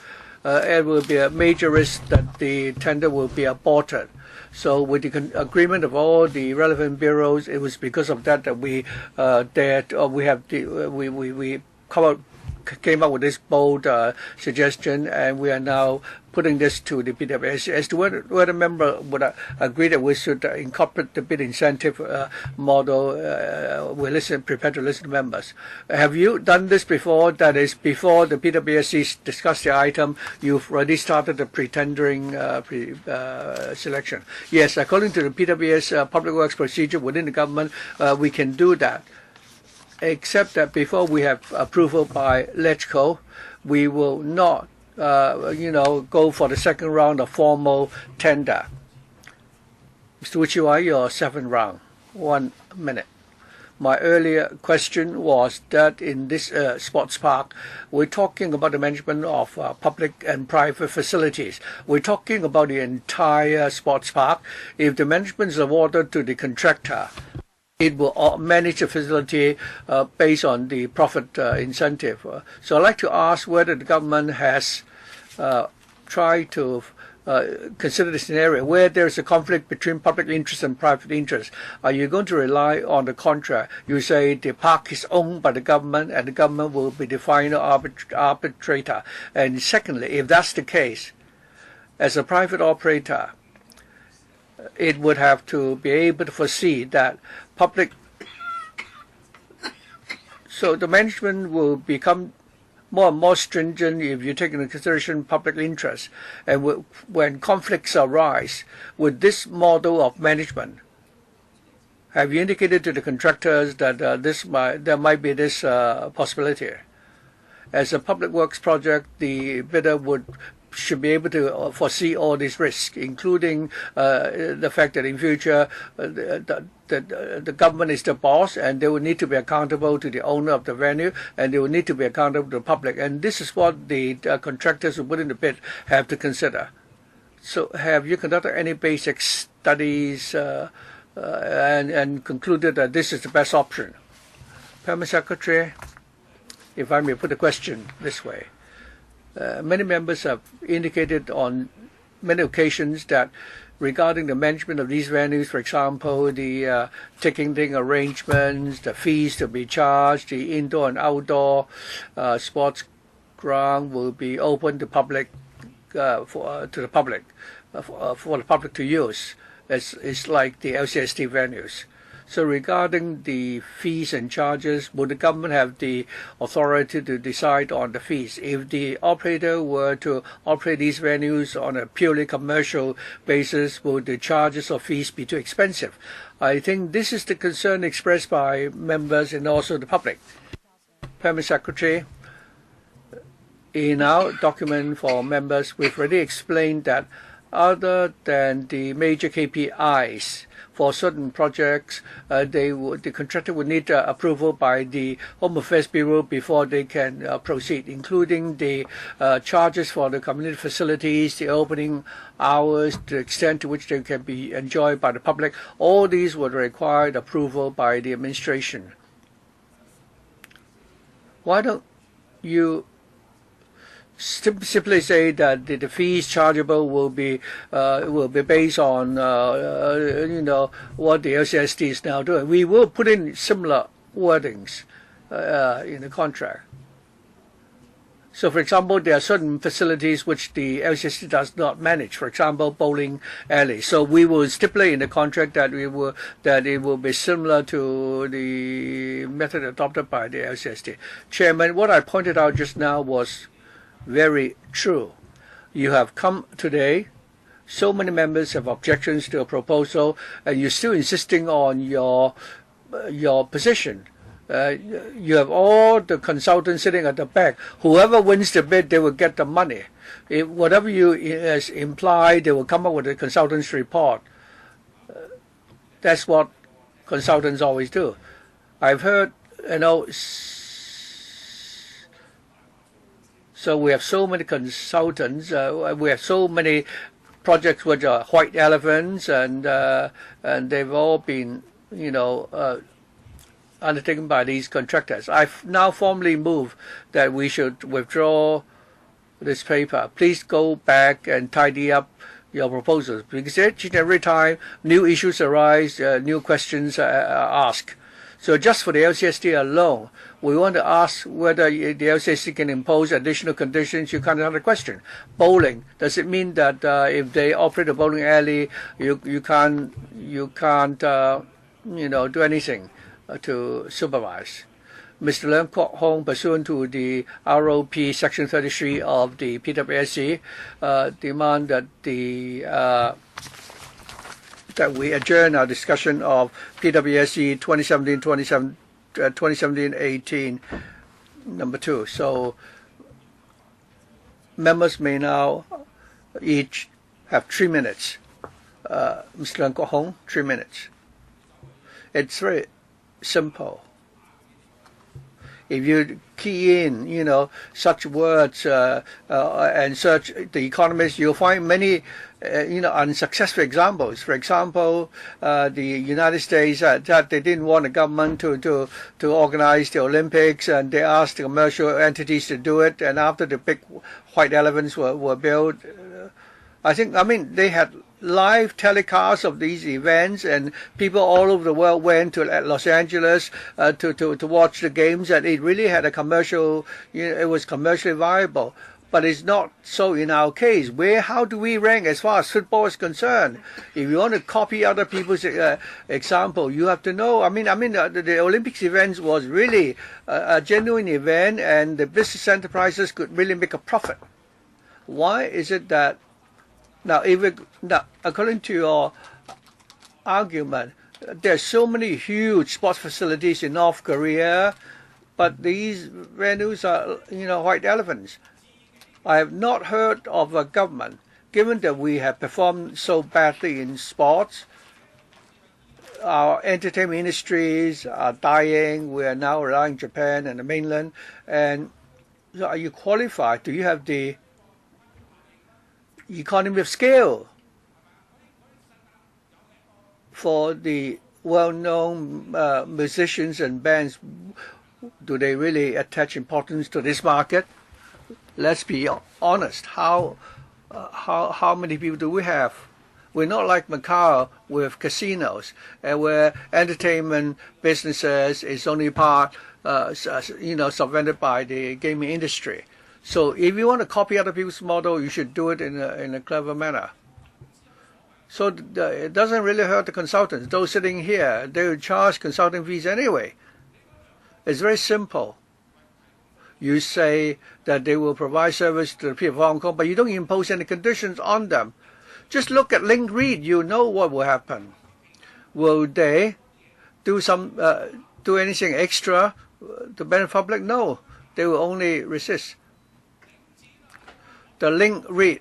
it will be a major risk that the tender will be aborted. So with the agreement of all the relevant bureaus, it was because of that that we came up with this bold suggestion, and we are now putting this to the PWSC. As to whether member would agree that we should incorporate the bid incentive model, we're prepared to listen to members. Have you done this before? That is, before the PWSC discussed the item, you've already started the pre-tendering selection. Yes, according to the PWS Public Works procedure within the government, we can do that. Except that before we have approval by LegCo, we will not, go for the second round of formal tender. Mr. Uchiwa, your seventh round. 1 minute. My earlier question was that in this sports park, we're talking about the management of public and private facilities. We're talking about the entire sports park. If the management is awarded to the contractor, it will manage the facility based on the profit incentive. So I'd like to ask whether the government has tried to consider the scenario where there's a conflict between public interest and private interest. Are you going to rely on the contract? You say the park is owned by the government and the government will be the final arbitrator. And secondly, if that's the case, as a private operator, it would have to be able to foresee that so the management will become more and more stringent if you take into consideration public interest. And when conflicts arise with this model of management, have you indicated to the contractors that there might be this possibility? As a public works project, the bidder should be able to foresee all these risks, including the fact that in future the government is the boss and they will need to be accountable to the owner of the venue and they will need to be accountable to the public. And this is what the contractors who put in the bid have to consider. So have you conducted any basic studies and concluded that this is the best option? Permanent Secretary, if I may put the question this way. Many members have indicated on many occasions that regarding the management of these venues, for example, the ticketing arrangements, the fees to be charged, the indoor and outdoor sports ground will be open to public for the public to use. It's like the LCST venues. So regarding the fees and charges, would the government have the authority to decide on the fees? If the operator were to operate these venues on a purely commercial basis, would the charges or fees be too expensive? I think this is the concern expressed by members and also the public. Permanent Secretary, in our document for members, we've already explained that other than the major KPIs, for certain projects, the contractor would need approval by the Home Affairs Bureau before they can proceed, including the charges for the community facilities, the opening hours, the extent to which they can be enjoyed by the public. All these would require approval by the administration. Why don't you simply say that the fees chargeable will be based on what the LCST is now doing? We will put in similar wordings in the contract. So, for example, there are certain facilities which the LCST does not manage. For example, bowling alley. So we will stipulate in the contract that it will be similar to the method adopted by the LCST. Chairman, what I pointed out just now was very true. You have come today, so many members have objections to a proposal, and you're still insisting on your position. You have all the consultants sitting at the back. Whoever wins the bid, they will get the money. Whatever you has implied, they will come up with a consultant's report. That's what consultants always do. I've heard, so we have so many consultants. We have so many projects which are white elephants, and they've all been, undertaken by these contractors. I've now formally moved that we should withdraw this paper. Please go back and tidy up your proposals, because each and every time new issues arise, new questions are asked. So just for the LCSD alone, we want to ask whether the LCSD can impose additional conditions. You can't answer the question. Bowling, does it mean that if they operate a bowling alley, you can't do anything to supervise? Mr. Leung Kwok Hong, pursuant to the ROP Section 33 of the PWSC, demand that that we adjourn our discussion of PWSC 2017-18 number 2. So members may now each have 3 minutes. Mr. Leung Kwok Hong, 3 minutes. It's very simple. If you key in, such words and search The Economist, you'll find many, unsuccessful examples. For example, the United States that they didn't want the government to organize the Olympics, and they asked the commercial entities to do it. And after the big white elephants were built, they had live telecasts of these events, and people all over the world went to Los Angeles to watch the games, and it really had a commercial, it was commercially viable. But it's not so in our case. How do we rank as far as football is concerned? If you want to copy other people's example, you have to know. The Olympics events was really a genuine event, and the business enterprises could really make a profit. Why is it that now, according to your argument, there are so many huge sports facilities in North Korea, but these venues are, white elephants. I have not heard of a government, given that we have performed so badly in sports, our entertainment industries are dying. We are now relying on Japan and the mainland. And so are you qualified? Do you have the economy of scale for the well-known musicians and bands? Do they really attach importance to this market? Let's be honest. How many people do we have? We're not like Macau with casinos, and where entertainment businesses is only part, subvented by the gaming industry. So if you want to copy other people's model, you should do it in a clever manner. So it doesn't really hurt the consultants. Those sitting here, they will charge consulting fees anyway. It's very simple. You say that they will provide service to the people of Hong Kong, but you don't impose any conditions on them. Just look at Link Read. You know what will happen. Will they do anything extra to benefit the public? No. They will only resist. The Link Read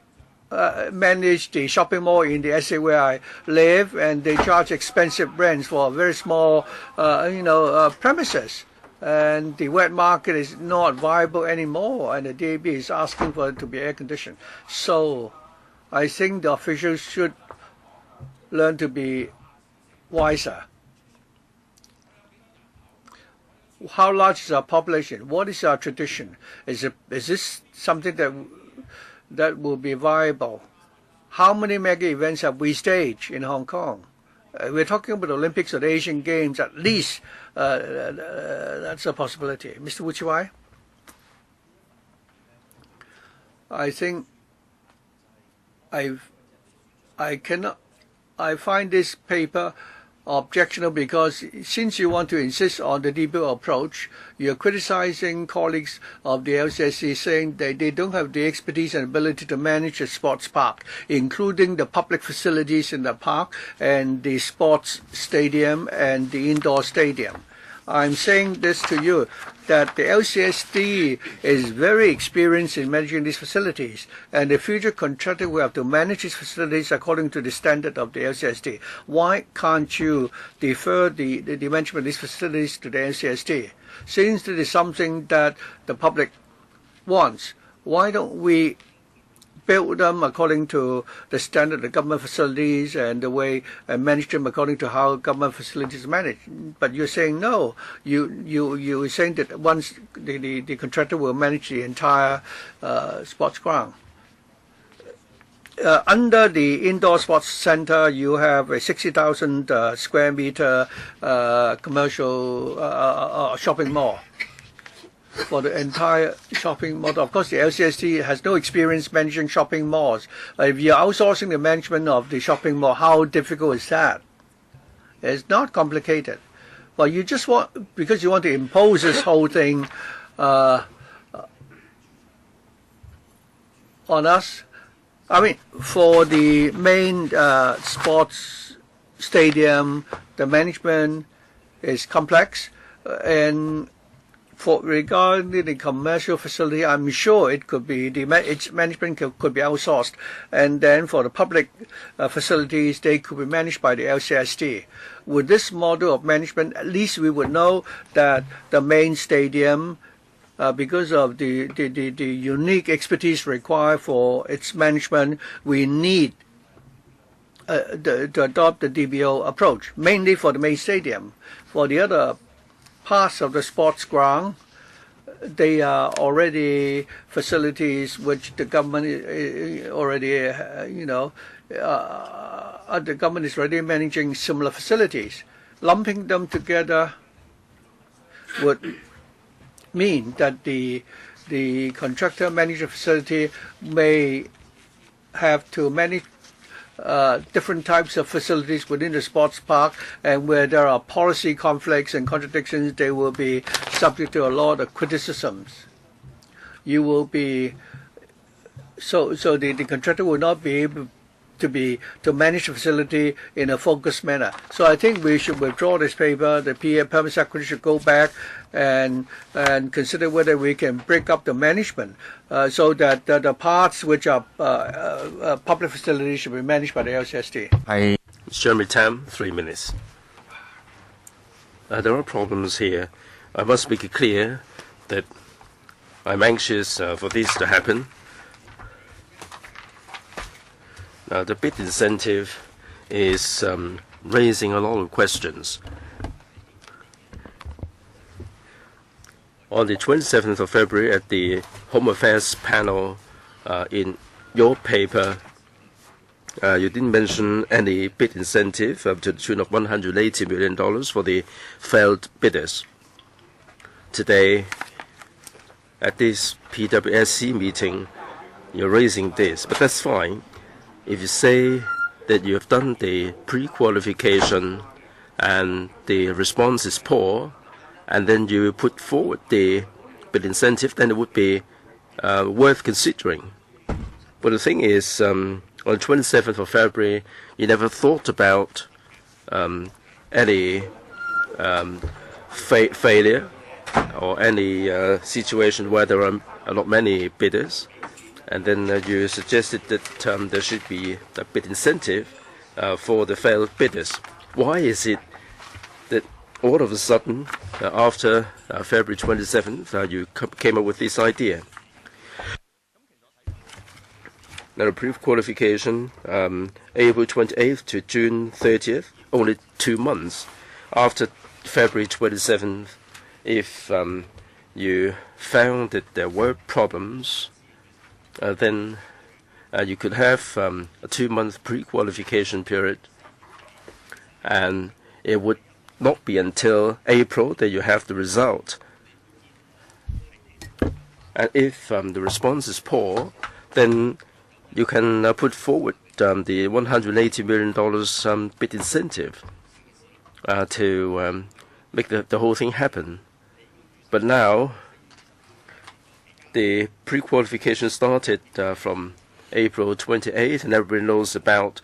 manage the shopping mall in the SA where I live, and they charge expensive rents for very small, premises. And the wet market is not viable anymore, and the DAB is asking for it to be air conditioned. So I think the officials should learn to be wiser. How large is our population? What is our tradition? Is this something that will be viable? How many mega events have we staged in Hong Kong? We're talking about the Olympics or the Asian Games. At least that's a possibility. Mr. Wu Chi-wai? I think I find this paper objectionable because since you want to insist on the DBO approach, you're criticizing colleagues of the LCSC, saying that they don't have the expertise and ability to manage a sports park, including the public facilities in the park and the sports stadium and the indoor stadium. I'm saying this to you, that the LCSD is very experienced in managing these facilities, and the future contractor will have to manage these facilities according to the standard of the LCSD. Why can't you defer the management of these facilities to the LCSD? Since it is something that the public wants, why don't we build them according to the standard of the government facilities and the way and manage them according to how government facilities are managed. But you're saying no. You're saying that once the contractor will manage the entire sports ground. Under the indoor sports center, you have a 60,000 square meter commercial shopping mall for the entire shopping mall. Of course, the LCST has no experience managing shopping malls. If you're outsourcing the management of the shopping mall, how difficult is that? It's not complicated. But you just want, because you want to impose this whole thing on us. I mean, for the main sports stadium, the management is complex, and for regarding the commercial facility, I'm sure it could be its management could be outsourced, and then for the public facilities, they could be managed by the LCST. With this model of management, at least we would know that the main stadium, because of the unique expertise required for its management, we need to adopt the DBO approach, mainly for the main stadium. For the other parts of the sports ground, they are already facilities which the government already, the government is already managing similar facilities. Lumping them together would mean that the contractor manager facility may have to manage different types of facilities within the sports park, and where there are policy conflicts and contradictions, they will be subject to a lot of criticisms. You will be the contractor will not be able to manage the facility in a focused manner. So I think we should withdraw this paper. The Permanent Secretary should go back and consider whether we can break up the management so that the parts which are public facilities should be managed by the LCST. Jeremy Tam, 3 minutes. There are problems here. I must make it clear that I'm anxious for this to happen. The bid incentive is raising a lot of questions. On the 27th of February at the Home Affairs panel, in your paper, you didn't mention any bid incentive up to the tune of $180 million for the failed bidders. Today, at this PWSC meeting, you're raising this, but that's fine. If you say that you have done the pre-qualification and the response is poor, and then you put forward the bid incentive, then it would be worth considering. But the thing is, on the 27th of February, you never thought about any failure or any situation where there are not many bidders. And then you suggested that there should be a bid incentive for the failed bidders. Why is it that all of a sudden, after February 27th, you came up with this idea? Now, the pre-qualification, April 28th to June 30th, only 2 months. After February 27th, if you found that there were problems, then you could have a 2-month pre-qualification period, and it would not be until April that you have the result. And if the response is poor, then you can put forward the $180 million bid incentive to make the whole thing happen. But now, the pre-qualification started from April 28th, and everybody knows about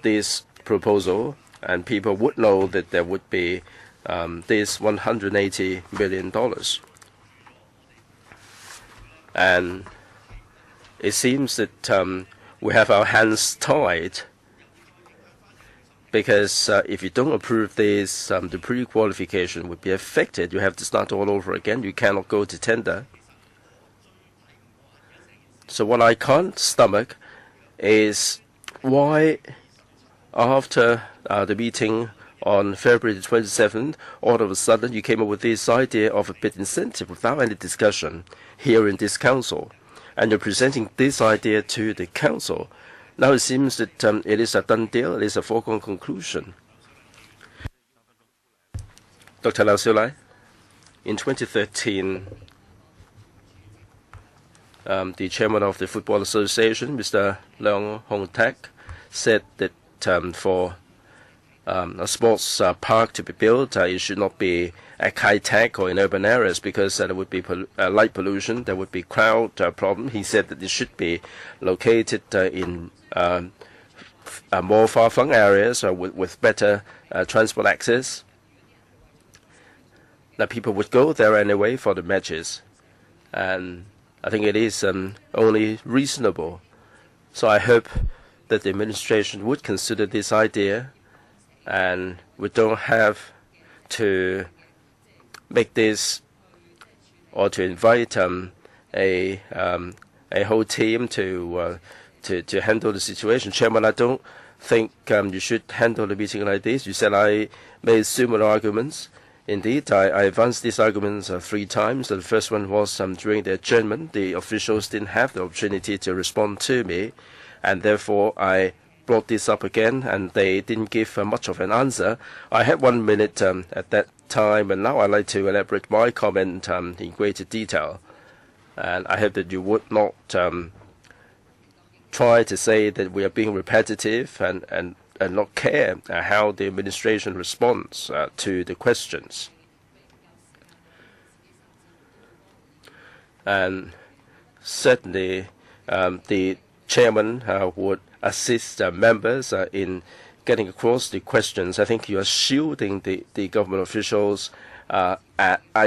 this proposal, and people would know that there would be this $180 million. And it seems that we have our hands tied, because if you don't approve this, the pre-qualification would be affected. You have to start all over again. You cannot go to tender. So what I can't stomach is why after the meeting on February the 27th, all of a sudden you came up with this idea of a bid incentive without any discussion here in this council. And you're presenting this idea to the council. Now it seems that it is a done deal, it is a foregone conclusion. Dr. Lau Siu-lai, in 2013, the chairman of the Football Association, Mr. Leung Hong-tak, said that for a sports park to be built, it should not be at high-tech or in urban areas because there would be light pollution, there would be crowd problem. He said that it should be located in more far-flung areas with better transport access. That people would go there anyway for the matches. And I think it is only reasonable. So I hope that the administration would consider this idea, and we don't have to make this or to invite a whole team to handle the situation. Chairman, I don't think you should handle the meeting like this. You said I made similar arguments. Indeed, I advanced these arguments 3 times. The first one was during the adjournment. The officials didn't have the opportunity to respond to me, and therefore I brought this up again, and they didn't give much of an answer. I had 1 minute at that time, and now I'd like to elaborate my comment in greater detail. And I hope that you would not try to say that we are being repetitive and not care how the administration responds to the questions. And certainly the chairman would assist members in getting across the questions. I think you are shielding the government officials. I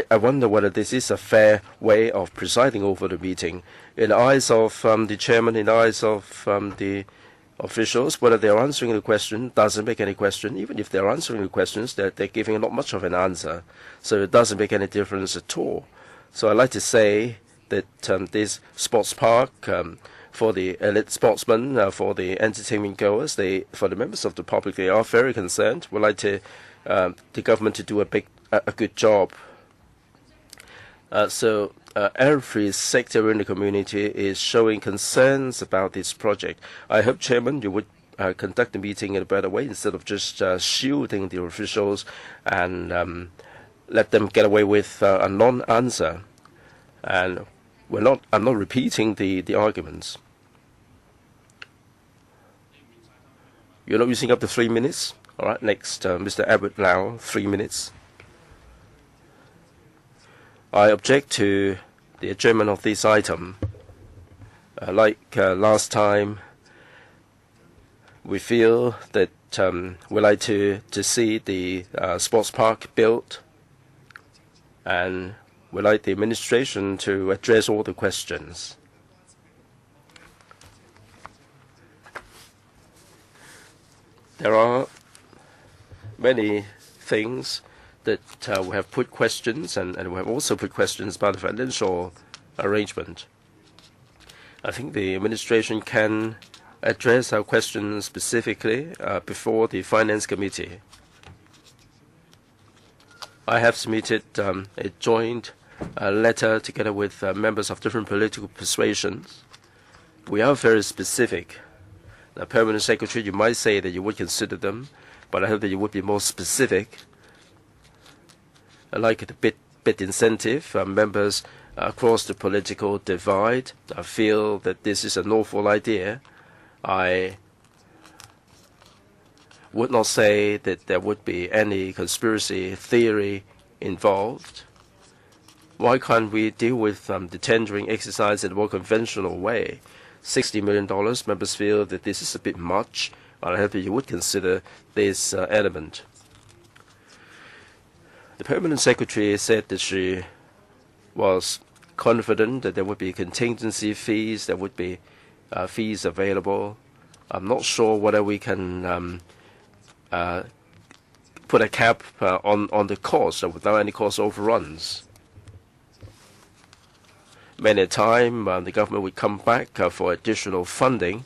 wonder whether this is a fair way of presiding over the meeting. In the eyes of the chairman, in the eyes of the officials, whether they are answering the question doesn't make any question. Even if they are answering the questions, they're giving not much of an answer. So it doesn't make any difference at all. So I'd like to say that this sports park for the elite sportsmen, for the entertainment goers, for the members of the public, they are very concerned. We'd like to the government to do a good job. So every sector in the community is showing concerns about this project. I hope, Chairman, you would conduct the meeting in a better way instead of just shielding the officials and let them get away with a non-answer. And I'm not repeating the arguments. You're not using up the 3 minutes? All right, next, Mr. Edward Lau, 3 minutes. I object to the adjournment of this item. Like last time, we feel that we like to see the sports park built, and we like the administration to address all the questions. There are many things that we have put questions, and we have also put questions about the financial arrangement. I think the administration can address our questions specifically before the Finance Committee. I have submitted a joint letter together with members of different political persuasions. We are very specific. The Permanent Secretary, you might say that you would consider them, but I hope that you would be more specific. Like the bid incentive, members across the political divide feel that this is an awful idea. I would not say that there would be any conspiracy theory involved. Why can't we deal with the tendering exercise in a more conventional way? $60 million, members feel that this is a bit much. I hope that you would consider this element. The Permanent Secretary said that she was confident that there would be contingency fees, there would be fees available. I'm not sure whether we can put a cap on the cost without any cost overruns. Many a time, the government would come back for additional funding,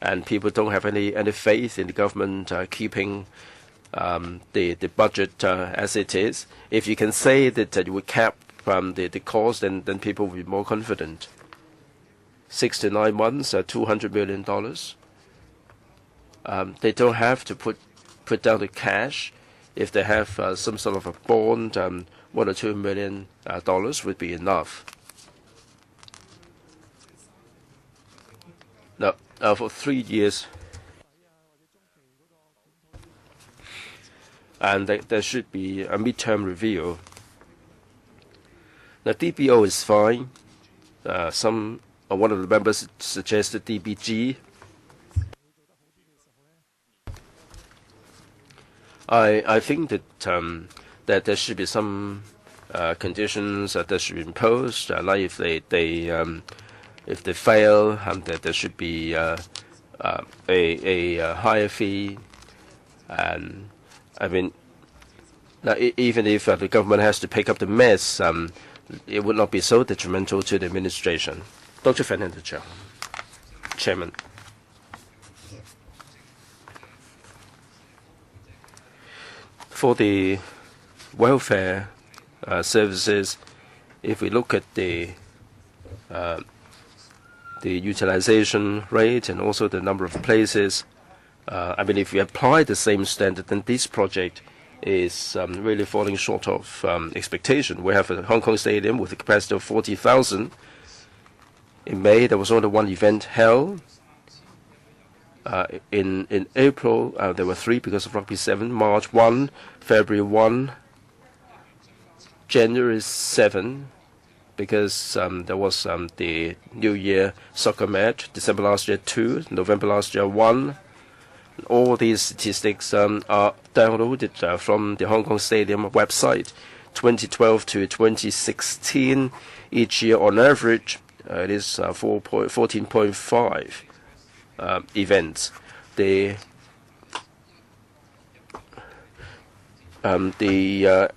and people don't have any faith in the government keeping the budget as it is. If you can say that you will cap the cost, then people will be more confident. 6 to 9 months, $200 million. They don't have to put down the cash. If they have some sort of a bond, $1 or $2 million would be enough. Now, for 3 years, and there should be a midterm review. Now, DBO is fine. One of the members suggested DBG. I think that that there should be some conditions that should be imposed, like if they fail, that there should be a higher fee. And I mean, now, even if the government has to pick up the mess, it would not be so detrimental to the administration. Dr. Fernando, Chairman. For the welfare services, if we look at the utilization rate and also the number of places, I mean, if we apply the same standard, then this project is really falling short of expectation. We have a Hong Kong Stadium with a capacity of 40,000. In May, there was only one event held. In April, there were 3 because of Rugby 7, March 1, February 1, January 7, because there was the New Year soccer match, December last year 2, November last year 1. All these statistics are downloaded from the Hong Kong Stadium website. 2012 to 2016, each year on average, it is 14.5 events. The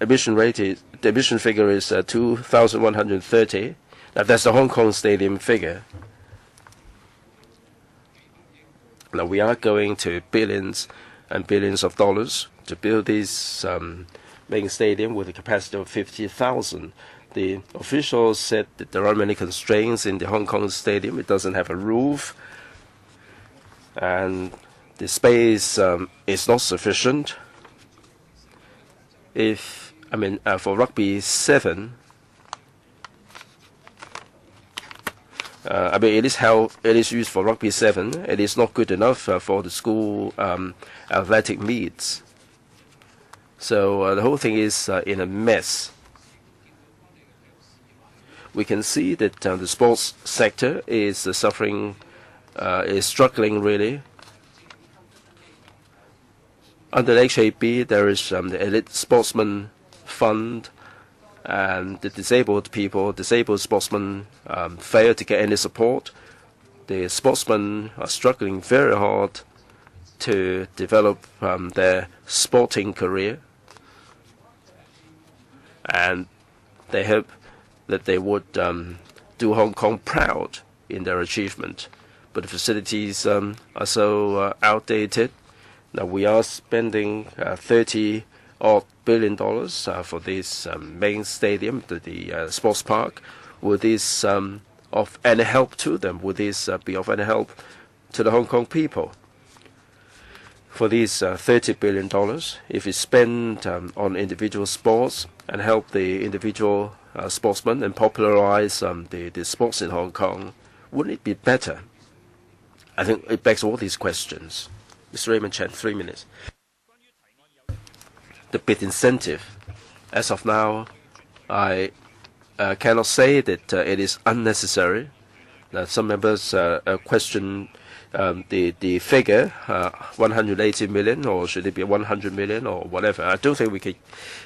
admission figure is 2,130. Now that's the Hong Kong Stadium figure. Now we are going to billions and billions of dollars to build this main stadium with a capacity of 50,000. The officials said that there are many constraints in the Hong Kong Stadium. It doesn't have a roof, and the space is not sufficient. For Rugby 7, it is used for Rugby 7. It is not good enough for the school athletic meets. So the whole thing is in a mess. We can see that the sports sector is suffering, is struggling really. Under the HAB, there is the Elite Sportsman Fund, and the disabled sportsmen fail to get any support. The sportsmen are struggling very hard to develop their sporting career, and they hope that they would do Hong Kong proud in their achievement. But the facilities are so outdated. Now we are spending $30-odd billion for this main stadium, the sports park. Would this of any help to them? Would this be of any help to the Hong Kong people? For these $30 billion, if we spend on individual sports and help the individual sportsmen and popularize the sports in Hong Kong, wouldn't it be better? I think it begs all these questions. Mr. Raymond Chen, 3 minutes. The bid incentive. As of now, I cannot say that it is unnecessary. Some members question the figure, 180 million, or should it be 100 million, or whatever. I don't think we can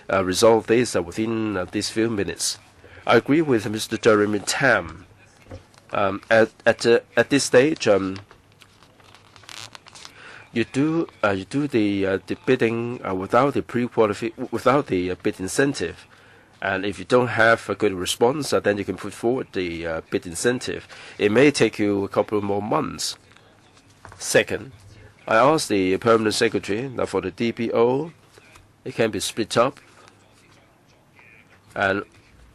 resolve this within these few minutes. I agree with Mr. Jeremy Tam. At this stage, you do the bidding without the bid incentive, and if you don't have a good response, then you can put forward the bid incentive. It may take you a couple more months. Second, I asked the permanent secretary that for the DBO, it can be split up. And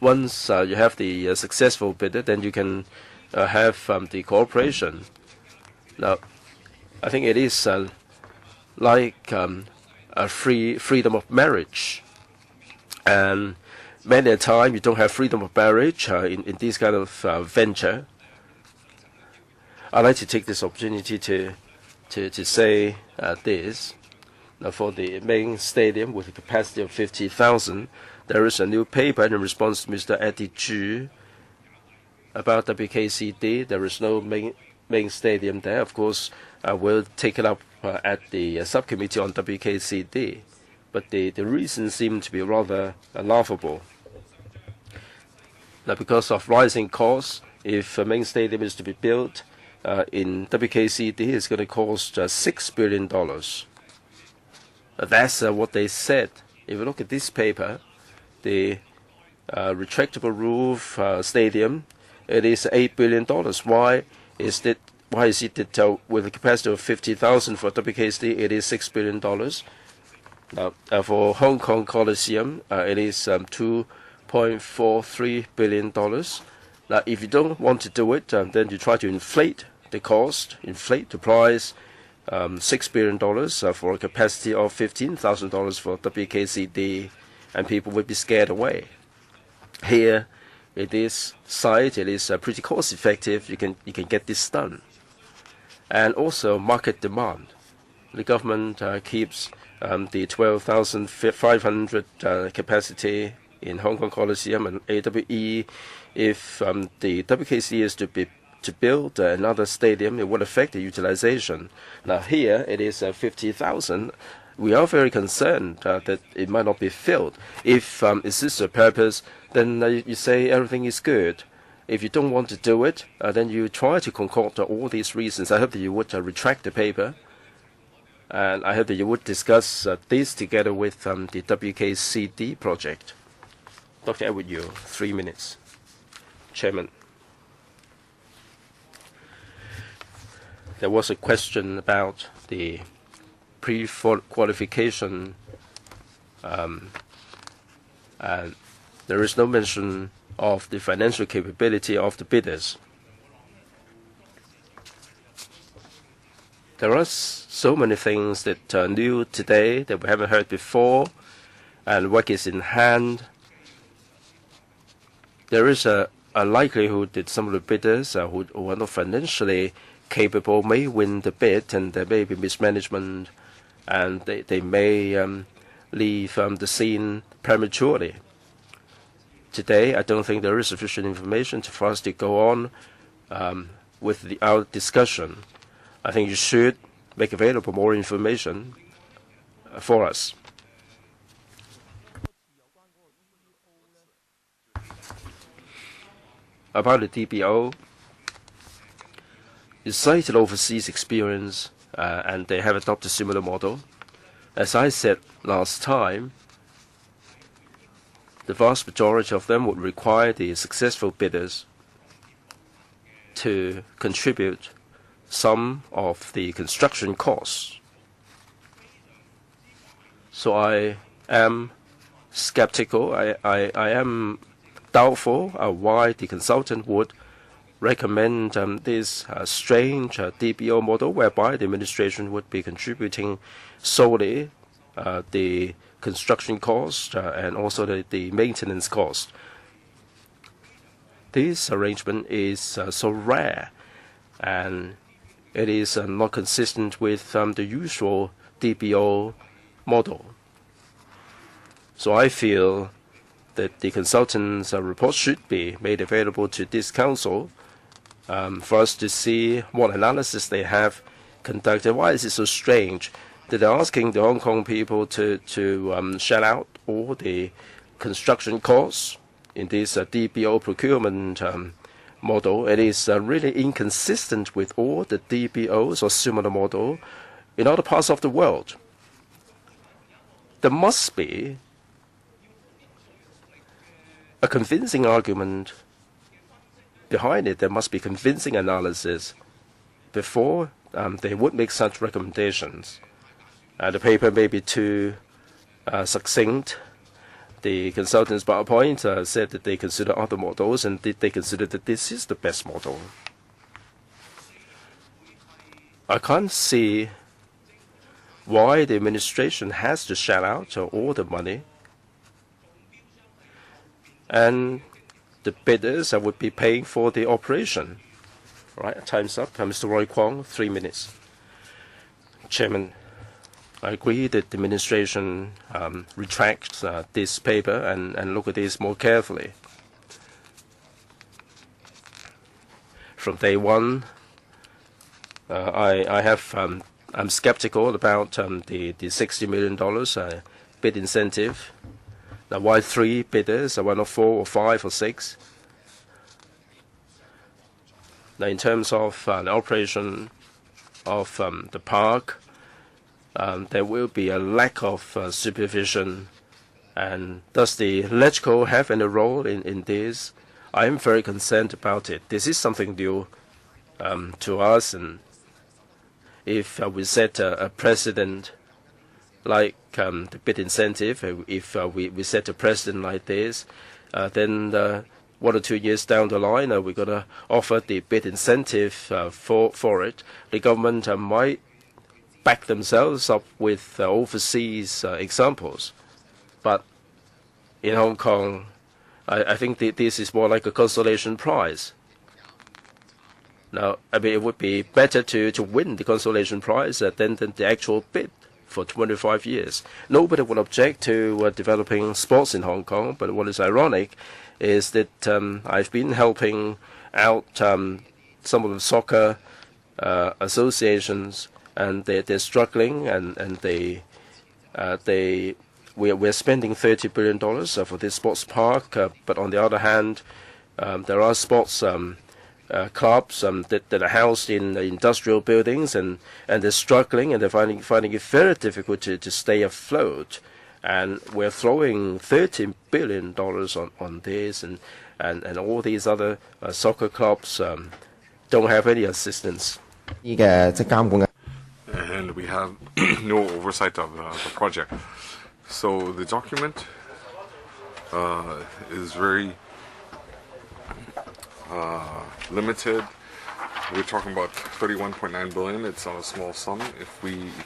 once you have the successful bidder, then you can have the cooperation. Now, I think it is like a freedom of marriage. And many a time you don't have freedom of marriage in this kind of venture. I'd like to take this opportunity to say this. Now, for the main stadium with a capacity of 50,000, there is a new paper in response to Mr. Eddie Chu about WKCD. There is no main stadium there. Of course, we'll take it up at the subcommittee on WKCD. But the reason seemed to be rather laughable. Now, because of rising costs, if a main stadium is to be built in WKCD, it's going to cost $6 billion. That's what they said. If you look at this paper, the retractable roof stadium, it is $8 billion. Why is it that with a capacity of 50,000 for WKCD, it is $6 billion? Now, for Hong Kong Coliseum, it is $2.43 billion. Now, if you don't want to do it, then you try to inflate the cost, inflate the price, $6 billion for a capacity of $15,000 for WKCD, and people would be scared away. Here, it is pretty cost effective. You can get this done, and also market demand. The government keeps the 12,500 capacity in Hong Kong Coliseum and AWE. If the WKC is to build another stadium, it would affect the utilization. Now here it is 50,000. We are very concerned that it might not be filled. If is this the purpose, then you say everything is good. If you don't want to do it, then you try to concoct all these reasons. I hope that you would retract the paper, and I hope that you would discuss this together with the WKCD project. Dr. Edward Yu, 3 minutes. Chairman. There was a question about the pre-qualification, and there is no mention of the financial capability of the bidders. There are so many things that are new today that we haven't heard before, and work is in hand. There is a likelihood that some of the bidders who are not financially capable may win the bid, and there may be mismanagement, and they may leave the scene prematurely. Today, I don't think there is sufficient information for us to go on with our discussion. I think you should make available more information for us. About the DBO, you cited overseas experience, and they have adopted a similar model. As I said last time, the vast majority of them would require the successful bidders to contribute some of the construction costs. So I am skeptical. I am doubtful why the consultant would recommend this strange DBO model, whereby the administration would be contributing solely the construction cost and also the maintenance cost. This arrangement is so rare, and it is not consistent with the usual DBO model. So I feel that the consultant's report should be made available to this council for us to see what analysis they have conducted. Why is it so strange that they're asking the Hong Kong people to shell out all the construction costs in this DBO procurement model? It is really inconsistent with all the DBOs or similar model in other parts of the world. There must be a convincing argument behind it. There must be convincing analysis before they would make such recommendations. The paper may be too succinct. The consultants' PowerPoint said that they consider other models, and they consider that this is the best model. I can't see why the administration has to shell out all the money, and the bidders would be paying for the operation. Right, time's up. Mr. Roy Kwong, 3 minutes. Chairman, I agree that the administration retracts this paper and look at this more carefully. From day one, I'm skeptical about the $60 million bid incentive. Now, why 3 bidders? Why not 4 or 5 or 6? Now, in terms of the operation of the park, there will be a lack of supervision. And does the electrical have any role in this? I am very concerned about it. This is something new to us, and if we set a precedent like the bid incentive, if we set a precedent like this, then 1 or 2 years down the line, we're going to offer the bid incentive for it. The government might back themselves up with overseas examples. But in Hong Kong, I think this is more like a consolation prize. Now, I mean, it would be better to win the consolation prize than the actual bid for 25 years. Nobody would object to developing sports in Hong Kong, but what is ironic is that I've been helping out some of the soccer associations, and they're struggling, and we're spending $30 billion for this sports park, but on the other hand, there are sports clubs that are housed in industrial buildings, and they're struggling, and they're finding it very difficult to stay afloat. And we're throwing $13 billion on this, and all these other soccer clubs don't have any assistance. And we have no oversight of the project. So the document is very limited. We're talking about 31.9 billion. It's not a small sum. If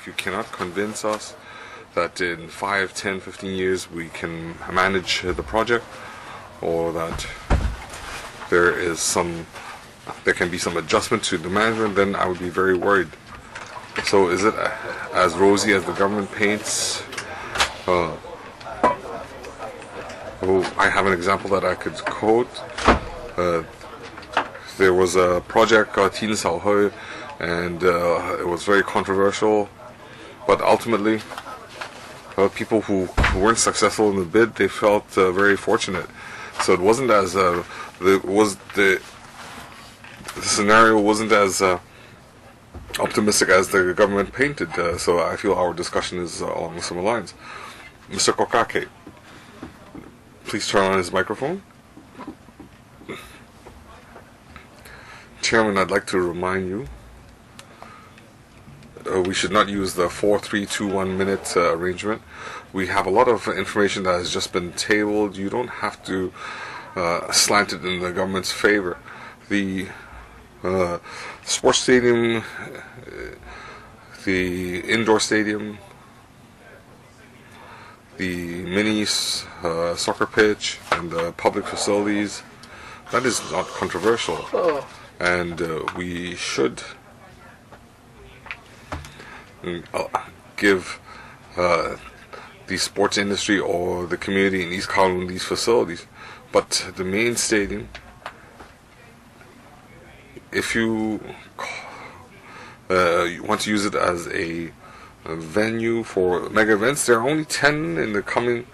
you cannot convince us that in 5, 10, 15 years we can manage the project, or that there can be some adjustment to the management, then I would be very worried. So is it as rosy as the government paints? I have an example that I could quote. There was a project called Tin Sao Hui, and it was very controversial, but ultimately people who weren't successful in the bid, they felt very fortunate. So it wasn't as the scenario wasn't as optimistic as the government painted. So I feel our discussion is along similar lines. Mr. Kokake, please turn on his microphone. Chairman, I'd like to remind you we should not use the 4-3-2-1 minute arrangement. We have a lot of information that has just been tabled. You don't have to slant it in the government's favor. The sports stadium, the indoor stadium, the mini soccer pitch, and the public facilities, that is not controversial. And we should give the sports industry or the community in East Kowloon these facilities. But the main stadium, if you want to use it as a venue for mega events, there are only 10 in the coming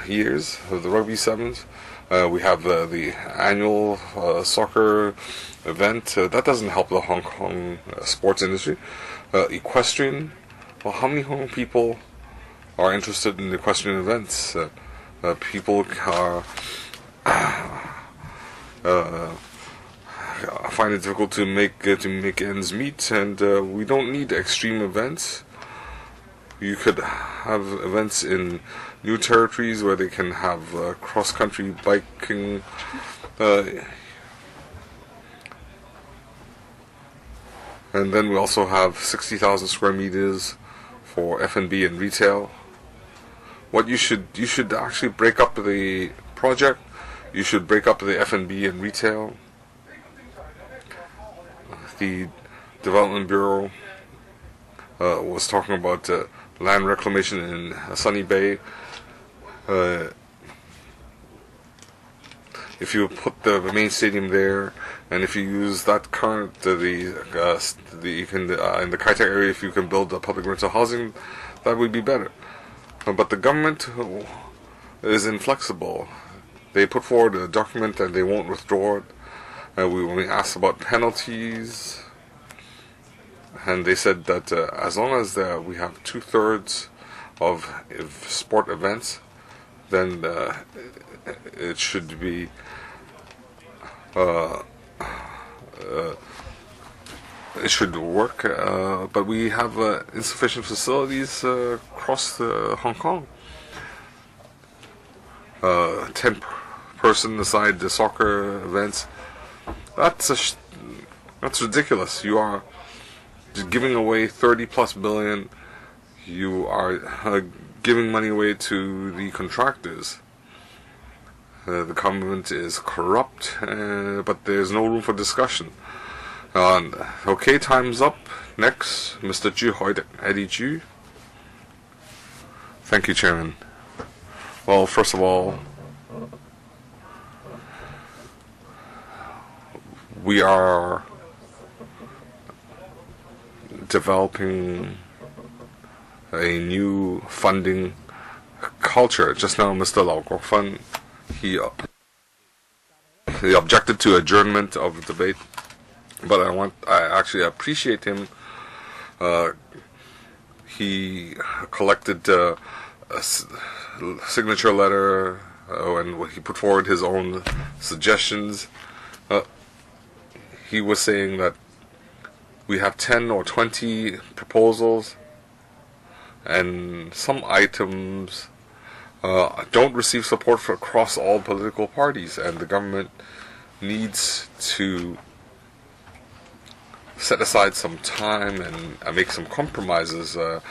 years of the Rugby Sevens. We have the annual soccer event. That doesn't help the Hong Kong sports industry. Equestrian, well, how many Hong Kong people are interested in equestrian events? People are find it difficult to make ends meet, and we don't need extreme events. You could have events in new territories where they can have cross-country biking. And then we also have 60,000 square meters for F&B and retail. What you should actually break up the project. You should break up the F&B and retail. The Development Bureau was talking about land reclamation in Sunny Bay. If you put the main stadium there, and if you use that current you can in the Kai Tak area, if you can build a public rental housing, that would be better. But the government is inflexible. They put forward a document and they won't withdraw it. When we asked about penalties, and they said that as long as we have 2/3 of sport events, then it should be it should work. But we have insufficient facilities across Hong Kong. 10-person aside the soccer events. That's ridiculous. You are giving away 30+ billion. You are giving money away to the contractors. The government is corrupt, but there's no room for discussion. Okay, time's up. Next, Mr. Ju Hoidek, Eddie Ju. Thank you, Chairman. Well, first of all, we are developing a new funding culture. Just now, Mr. Lau Kok-fan, he objected to adjournment of the debate, but I actually appreciate him. He collected a signature letter and he put forward his own suggestions. He was saying that we have 10 or 20 proposals, and some items don't receive support from across all political parties, and the government needs to set aside some time and make some compromises. The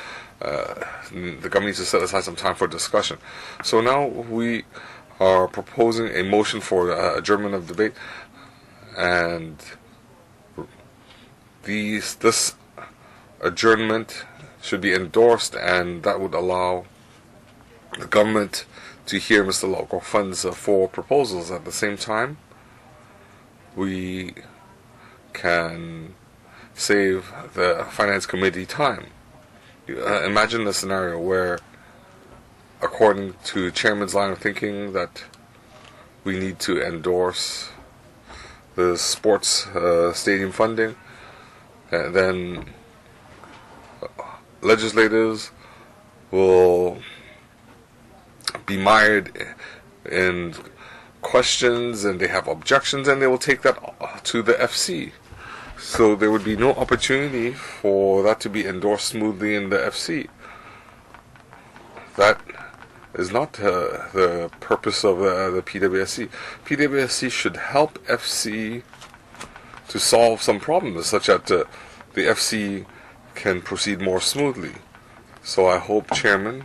government needs to set aside some time for discussion. So now we are proposing a motion for adjournment of debate, and this adjournment should be endorsed, and that would allow the government to hear Mr. Lau Kok-fan's 4 proposals. At the same time, we can save the Finance Committee time. Imagine a scenario where, according to Chairman's line of thinking, that we need to endorse the sports stadium funding, and then legislators will be mired in questions, and they have objections, and they will take that to the FC. So there would be no opportunity for that to be endorsed smoothly in the FC. That is not the purpose of the PWSC. PWSC should help FC to solve some problems, such that the FC can proceed more smoothly. So I hope, Chairman,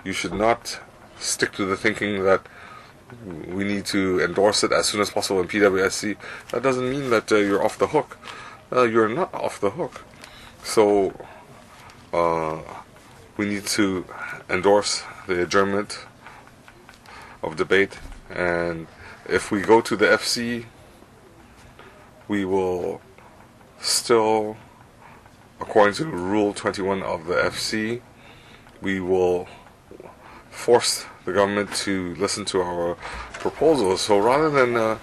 you should not stick to the thinking that we need to endorse it as soon as possible in PWSC. That doesn't mean that you're off the hook. You're not off the hook. So we need to endorse the adjournment of debate, and if we go to the FC, we will still, according to Rule 21 of the FC, we will force the government to listen to our proposals. So rather than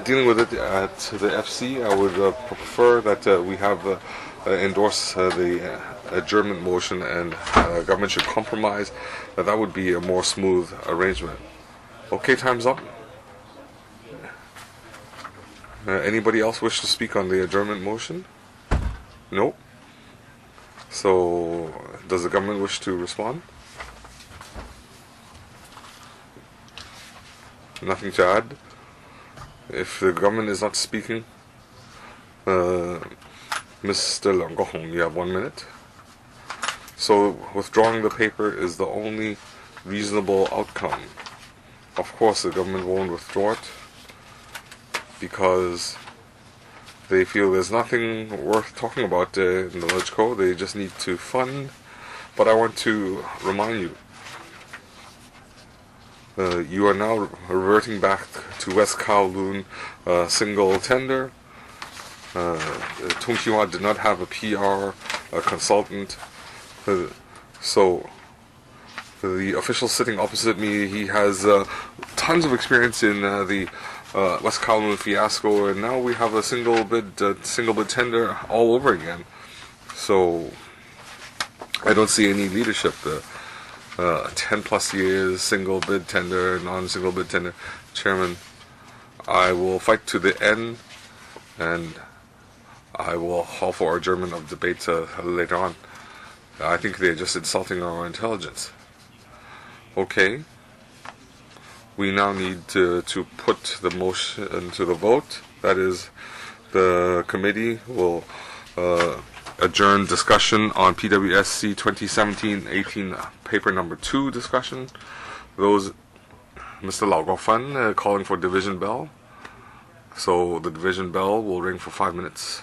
dealing with it at the FC, I would prefer that we have endorse the adjournment motion, and government should compromise. That would be a more smooth arrangement. Okay, time's up. Anybody else wish to speak on the adjournment motion? No? So, does the government wish to respond? Nothing to add? If the government is not speaking, Mr. Leung Kok-hong, you have 1 minute. So, withdrawing the paper is the only reasonable outcome. Of course, the government won't withdraw it because they feel there's nothing worth talking about in the LegCo. They just need to fund. But I want to remind you, you are now reverting back to West Kowloon single tender. Tung Chee-hwa did not have a PR consultant. So the official sitting opposite me, he has tons of experience in the West Kowloon fiasco, and now we have a single bid tender all over again. So I don't see any leadership. 10 plus years, single bid tender, non-single bid tender. Chairman, I will fight to the end, and I will call for adjournment of debate later on. I think they're just insulting our intelligence. Okay. We now need to put the motion to the vote. That is, the committee will adjourn discussion on PWSC 2017-18 paper number 2 discussion. Those, Mr. Lau Guofan calling for division bell. So the division bell will ring for 5 minutes.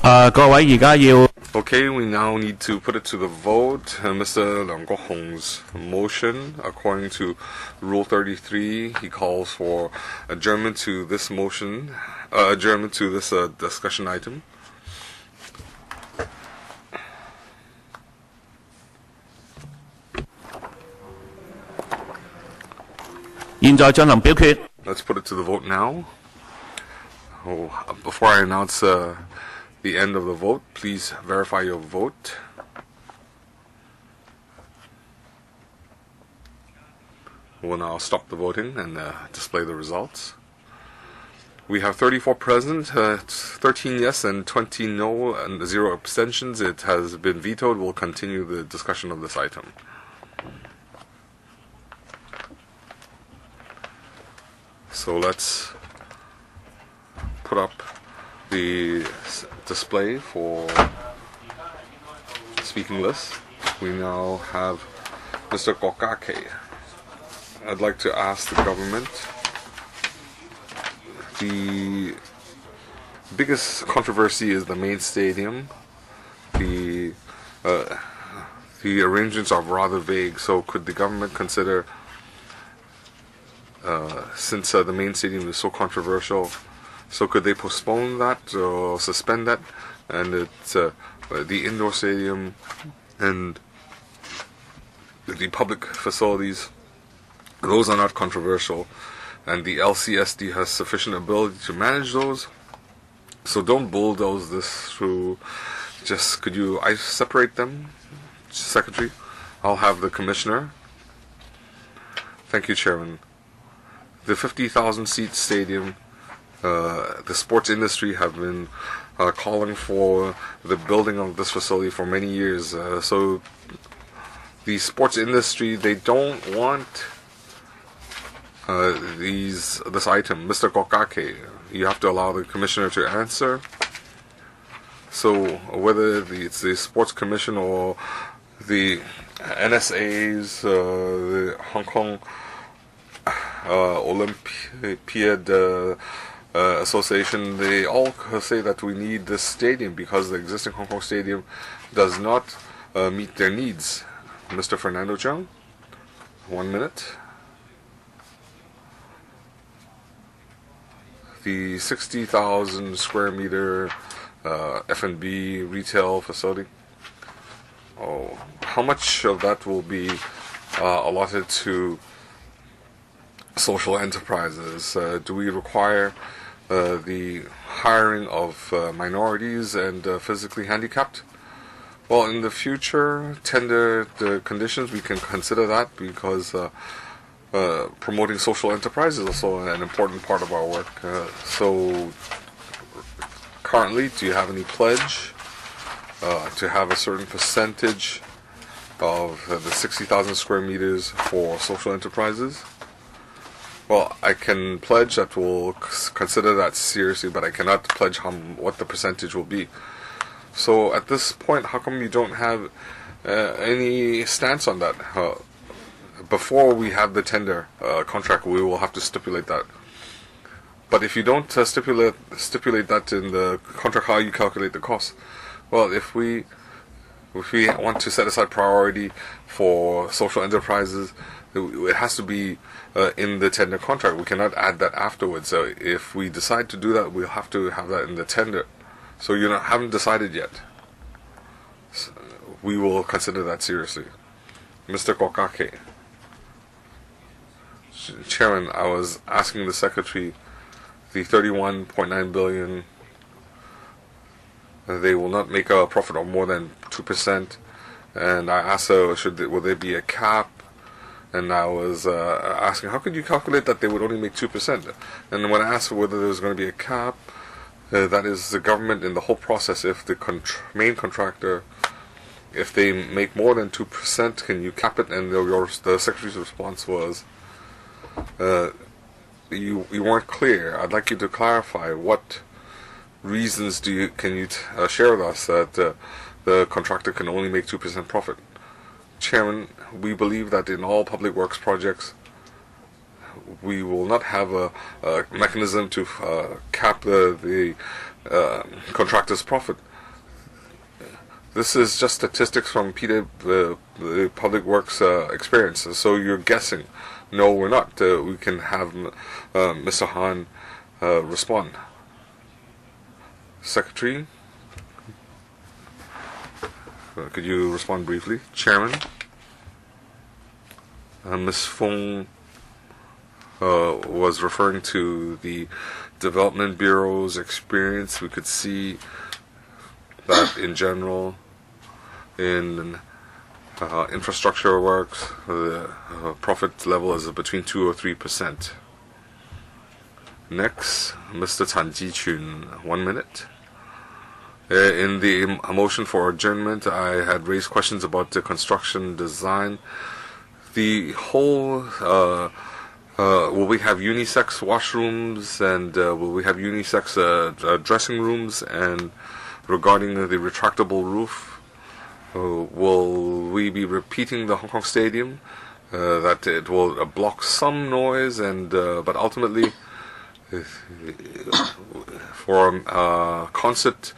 各位而家要 Okay, we now need to put it to the vote. Mr. Leung Kok-hong's motion, according to Rule 33, he calls for adjournment to this motion, adjournment to this discussion item. 現在進行表決。 Let's put it to the vote now. Oh, before I announce the end of the vote, please verify your vote. We'll now stop the voting and display the results. We have 34 present, 13 yes and 20 no, and 0 abstentions. It has been vetoed. We'll continue the discussion of this item. So let's put up the display for speaking list. We now have Mr. Kokake. I'd like to ask the government, the biggest controversy is the main stadium. The arrangements are rather vague, so could the government consider, since the main stadium is so controversial, so could they postpone that or suspend that, and it's the indoor stadium and the public facilities, those are not controversial, and the LCSD has sufficient ability to manage those, so don't bulldoze this through. Just could you separate them, Secretary? I'll have the Commissioner. Thank you, Chairman. The 50,000 seat stadium, the sports industry have been calling for the building of this facility for many years. So the sports industry, they don't want this item. Mr. Kokake, you have to allow the Commissioner to answer. So whether it's the Sports Commission or the NSAs, the Hong Kong Olympiad Association, they all say that we need this stadium because the existing Hong Kong stadium does not meet their needs. Mr. Fernando Cheung, 1 minute. The 60,000 square meter F&B retail facility, how much of that will be allotted to social enterprises? Do we require the hiring of minorities and physically handicapped? Well, in the future, tender the conditions, we can consider that, because promoting social enterprise is also an important part of our work. So currently, do you have any pledge to have a certain percentage of the 60,000 square meters for social enterprises? Well, I can pledge that we'll consider that seriously, but I cannot pledge what the percentage will be. So at this point, how come you don't have any stance on that? Before we have the tender contract, we will have to stipulate that. But if you don't stipulate that in the contract, how you calculate the cost? Well, if we want to set aside priority for social enterprises, it has to be in the tender contract. We cannot add that afterwards. So if we decide to do that, we'll have to have that in the tender. So you haven't decided yet. So we will consider that seriously. Mr. Kokake. Chairman, I was asking the Secretary, the 31.9 billion, they will not make a profit of more than 2%, and I asked her, will there be a cap? And I was asking, how could you calculate that they would only make 2%? And when I asked whether there was going to be a cap, that is the government in the whole process. If the main contractor, if they make more than 2%, can you cap it? And the Secretary's response was, you weren't clear. I'd like you to clarify what reasons can you share with us that the contractor can only make 2% profit. Chairman, we believe that in all public works projects, we will not have a mechanism to cap the contractor's profit. This is just statistics from the Public Works experience, so you're guessing. No, we're not. We can have Mr. Han respond. Secretary, could you respond briefly? Chairman, Ms. Fong was referring to the Development Bureau's experience. We could see that in general, in infrastructure works, the profit level is between 2 or 3%. Next, Mr. Tan Ji-chun, 1 minute. In the motion for adjournment, I had raised questions about the construction design. The whole, will we have unisex washrooms, and will we have unisex dressing rooms? And regarding the retractable roof, will we be repeating the Hong Kong Stadium, that it will block some noise, and but ultimately, for a concert,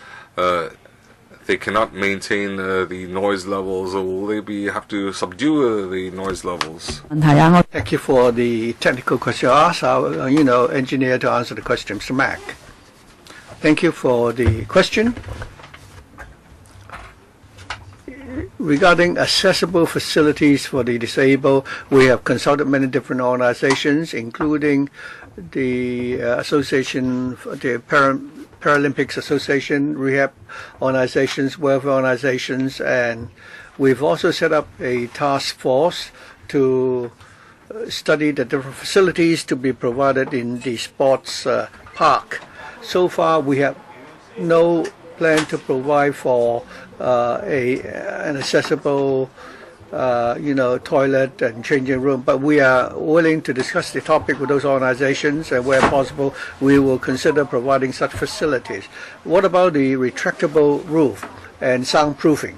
they cannot maintain the noise levels, or will they have to subdue the noise levels? Thank you for the technical question. I'll ask our engineer to answer the question, Mr. Mack. Thank you for the question. Regarding accessible facilities for the disabled, we have consulted many different organizations, including the association, the Paralympics Association, rehab organizations, welfare organizations, and we've also set up a task force to study the different facilities to be provided in the sports park. So far, we have no plan to provide for an accessible toilet and changing room, but we are willing to discuss the topic with those organizations, and where possible we will consider providing such facilities. What about the retractable roof and soundproofing?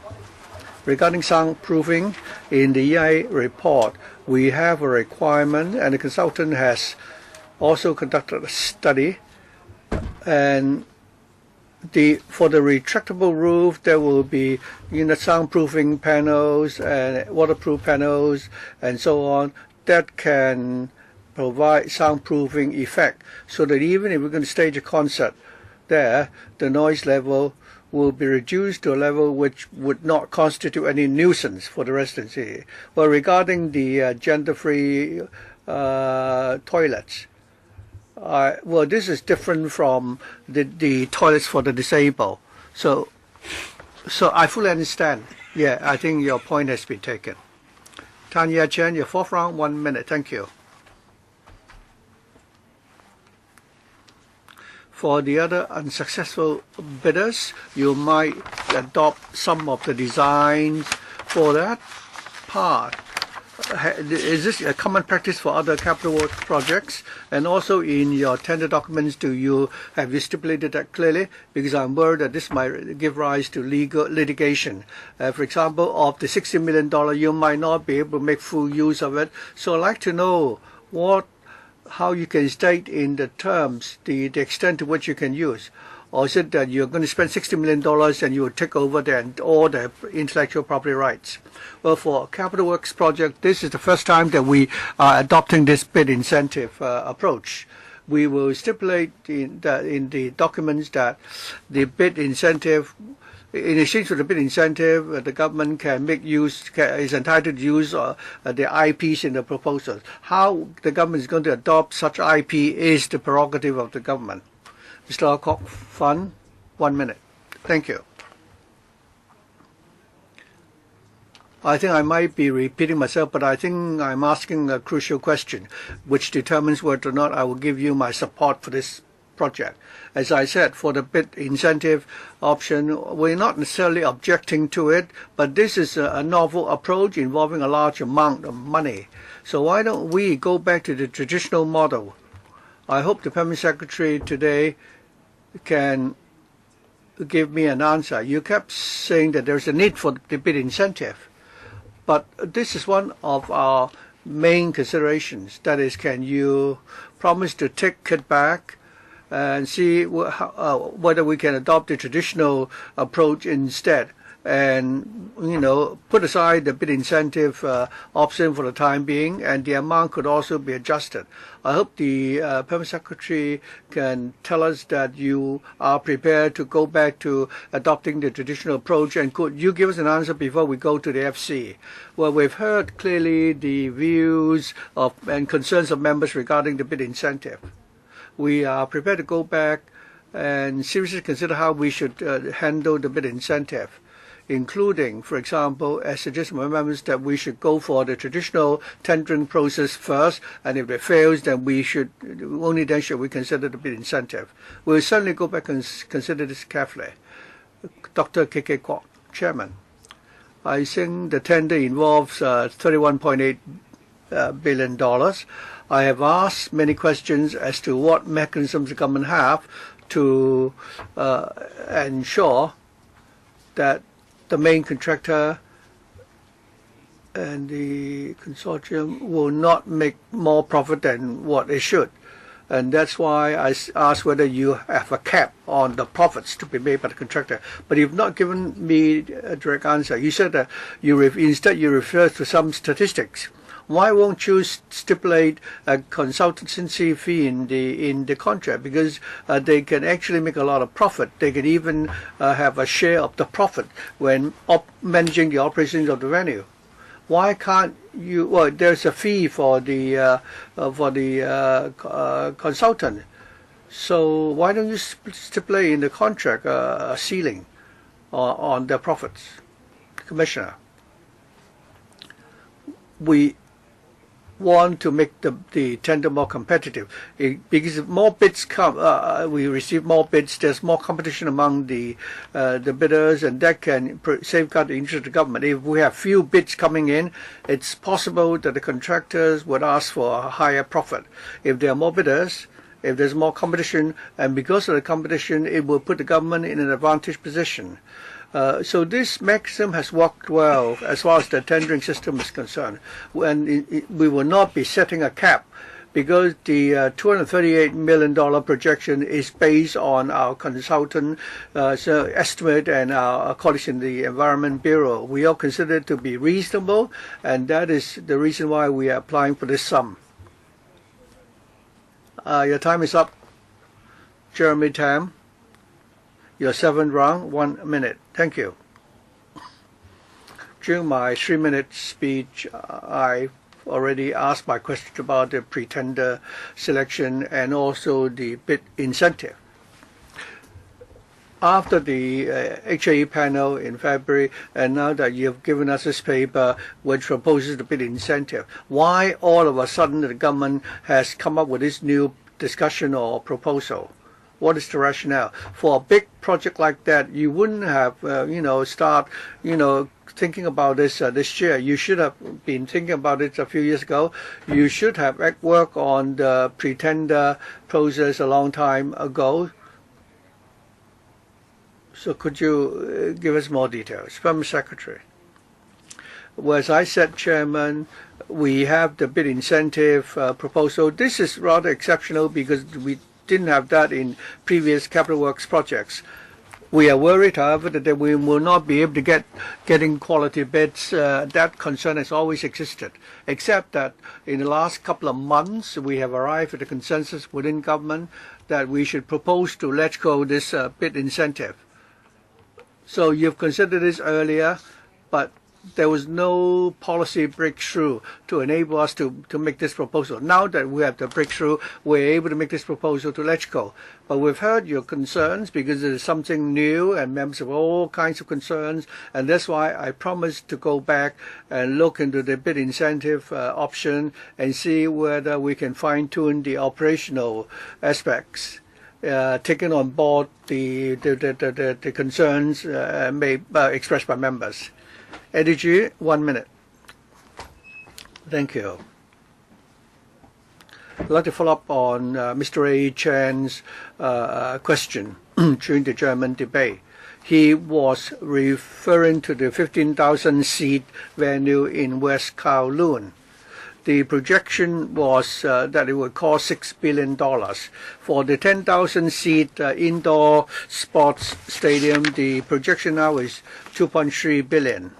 Regarding soundproofing, in the EI report we have a requirement, and the consultant has also conducted a study, and for the retractable roof, there will be soundproofing panels and waterproof panels and so on that can provide soundproofing effect, so that even if we're going to stage a concert there, the noise level will be reduced to a level which would not constitute any nuisance for the residents. Well, regarding the gender-free toilets, well, this is different from the toilets for the disabled. So I fully understand. Yeah, I think your point has been taken. Tanya Chen, your fourth round, 1 minute. Thank you. For the other unsuccessful bidders, you might adopt some of the designs for that part. Is this a common practice for other capital work projects? And also in your tender documents, have you stipulated that clearly? Because I'm worried that this might give rise to legal litigation. For example, of the $60 million, you might not be able to make full use of it. So I'd like to know how you can state in the terms the extent to which you can use. Or is it that you're going to spend $60 million and you will take over all the intellectual property rights? Well, for Capital Works project, this is the first time that we are adopting this bid incentive approach. We will stipulate in the documents that the bid incentive, in exchange for the bid incentive, the government is entitled to use the IPs in the proposals. How the government is going to adopt such IP is the prerogative of the government. Mr. Alcock Fund, 1 minute. Thank you. I think I might be repeating myself, but I think I'm asking a crucial question, which determines whether or not I will give you my support for this project. As I said, for the bid incentive option, we're not necessarily objecting to it, but this is a novel approach involving a large amount of money. So why don't we go back to the traditional model? I hope the Permanent Secretary today can give me an answer. You kept saying that there's a need for the bid incentive, but this is one of our main considerations. That is, can you promise to take it back and see whether we can adopt the traditional approach instead? and put aside the bid incentive option for the time being, and the amount could also be adjusted. I hope the Permanent Secretary can tell us that you are prepared to go back to adopting the traditional approach, and could you give us an answer before we go to the FC? Well, we've heard clearly the views and concerns of members regarding the bid incentive. We are prepared to go back and seriously consider how we should handle the bid incentive, including, for example, as suggested by members, that we should go for the traditional tendering process first, and if it fails, then only then should we consider the bid incentive. We'll certainly go back and consider this carefully. Dr. K.K. Kwok, Chairman. I think the tender involves $31.8 billion. I have asked many questions as to what mechanisms the government have to ensure that the main contractor and the consortium will not make more profit than what they should. And that's why I asked whether you have a cap on the profits to be made by the contractor. But you've not given me a direct answer. You said that instead you refer to some statistics. Why won't you stipulate a consultancy fee in the contract? Because they can actually make a lot of profit. They can even have a share of the profit when managing the operations of the venue. Why can't you? Well, there's a fee for the consultant. So why don't you stipulate in the contract a ceiling on the profits, Commissioner? We want to make the tender more competitive, because if more bids come, we receive more bids. There's more competition among the bidders, and that can safeguard the interest of the government. If we have few bids coming in, it's possible that the contractors would ask for a higher profit. If there are more bidders, if there's more competition, and because of the competition, it will put the government in an advantageous position. So this mechanism has worked well as far as the tendering system is concerned. We will not be setting a cap, because the $238 million projection is based on our consultant estimate and our colleagues in the Environment Bureau. We all consider it to be reasonable, and that is the reason why we are applying for this sum. Your time is up. Jeremy Tam. Your 7th round, 1 minute. Thank you. During my 3-minute speech, I already asked my question about the pretender selection and also the bid incentive. After the HAE panel in February, and now that you have given us this paper which proposes the bid incentive, why all of a sudden the government has come up with this new discussion or proposal? What is the rationale? For a big project like that, you wouldn't have, start, thinking about this this year. You should have been thinking about it a few years ago. You should have worked on the pretender process a long time ago. So could you give us more details? Permanent Secretary. Well, as I said, Chairman, we have the bid incentive proposal. This is rather exceptional because we didn't have that in previous capital works projects. We are worried, however, that we will not be able to getting quality bids. That concern has always existed, except that in the last couple of months we have arrived at a consensus within government that we should propose to let go this bid incentive. So you've considered this earlier, but there was no policy breakthrough to enable us to make this proposal. Now that we have the breakthrough, we're able to make this proposal to let go. But we've heard your concerns because it is something new and members have all kinds of concerns, and that's why I promised to go back and look into the bid incentive option and see whether we can fine-tune the operational aspects. Taking on board the concerns expressed by members. Eddie G, 1 minute. Thank you. I'd like to follow up on Mr. A. Chan's question during the German debate. He was referring to the 15,000-seat venue in West Kowloon. the projection was that it would cost $6 billion. For the 10,000-seat indoor sports stadium, the projection now is $2.3 billion.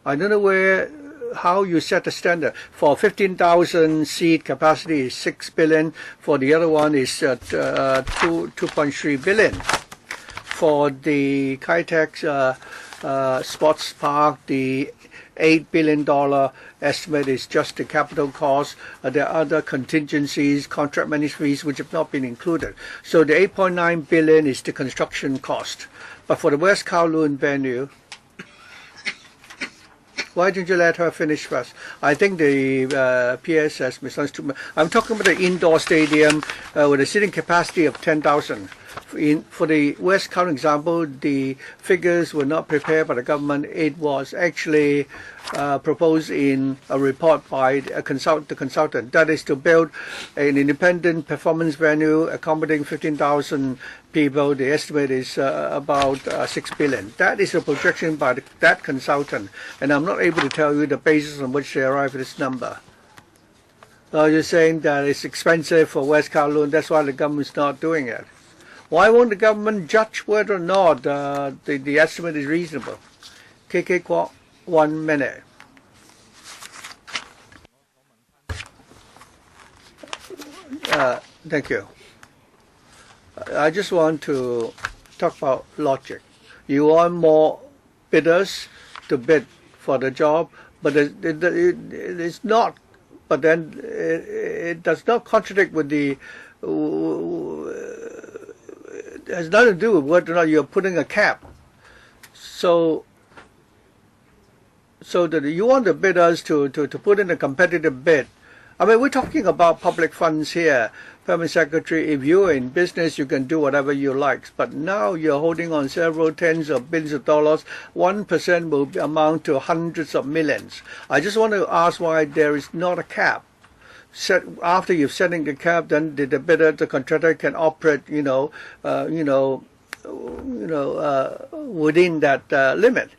I don't know how you set the standard. For 15,000 seat capacity is $6 billion. For the other one is $2.3 billion. For the Kai-Tak Sports Park, the $8 billion estimate is just the capital cost. There are other contingencies, contract management fees, which have not been included. So the $8.9 billion is the construction cost. But for the West Kowloon venue, why didn't you let her finish first? I think the PS has misunderstood me. I'm talking about the indoor stadium with a seating capacity of 10,000. For the West Kowloon example, the figures were not prepared by the government. It was actually proposed in a report by the consultant. That is to build an independent performance venue accommodating 15,000 people. The estimate is about $6 billion. That is a projection by that consultant, and I'm not able to tell you the basis on which they arrived at this number. You're saying that it's expensive for West Kowloon, that's why the government's not doing it. Why won't the government judge whether or not the estimate is reasonable? KK Kwok, 1 minute. Thank you. I just want to talk about logic. You want more bidders to bid for the job, but it's not. But then it does not contradict with the. It has nothing to do with whether or not you're putting a cap. So that you want the bidders to put in a competitive bid. I mean, we're talking about public funds here. Permanent Secretary, if you're in business, you can do whatever you like. But now you're holding on several tens of billions of dollars. 1% will amount to hundreds of millions. I just want to ask why there is not a cap. After you've setting the cap, then the bidder, the contractor can operate, within that limit.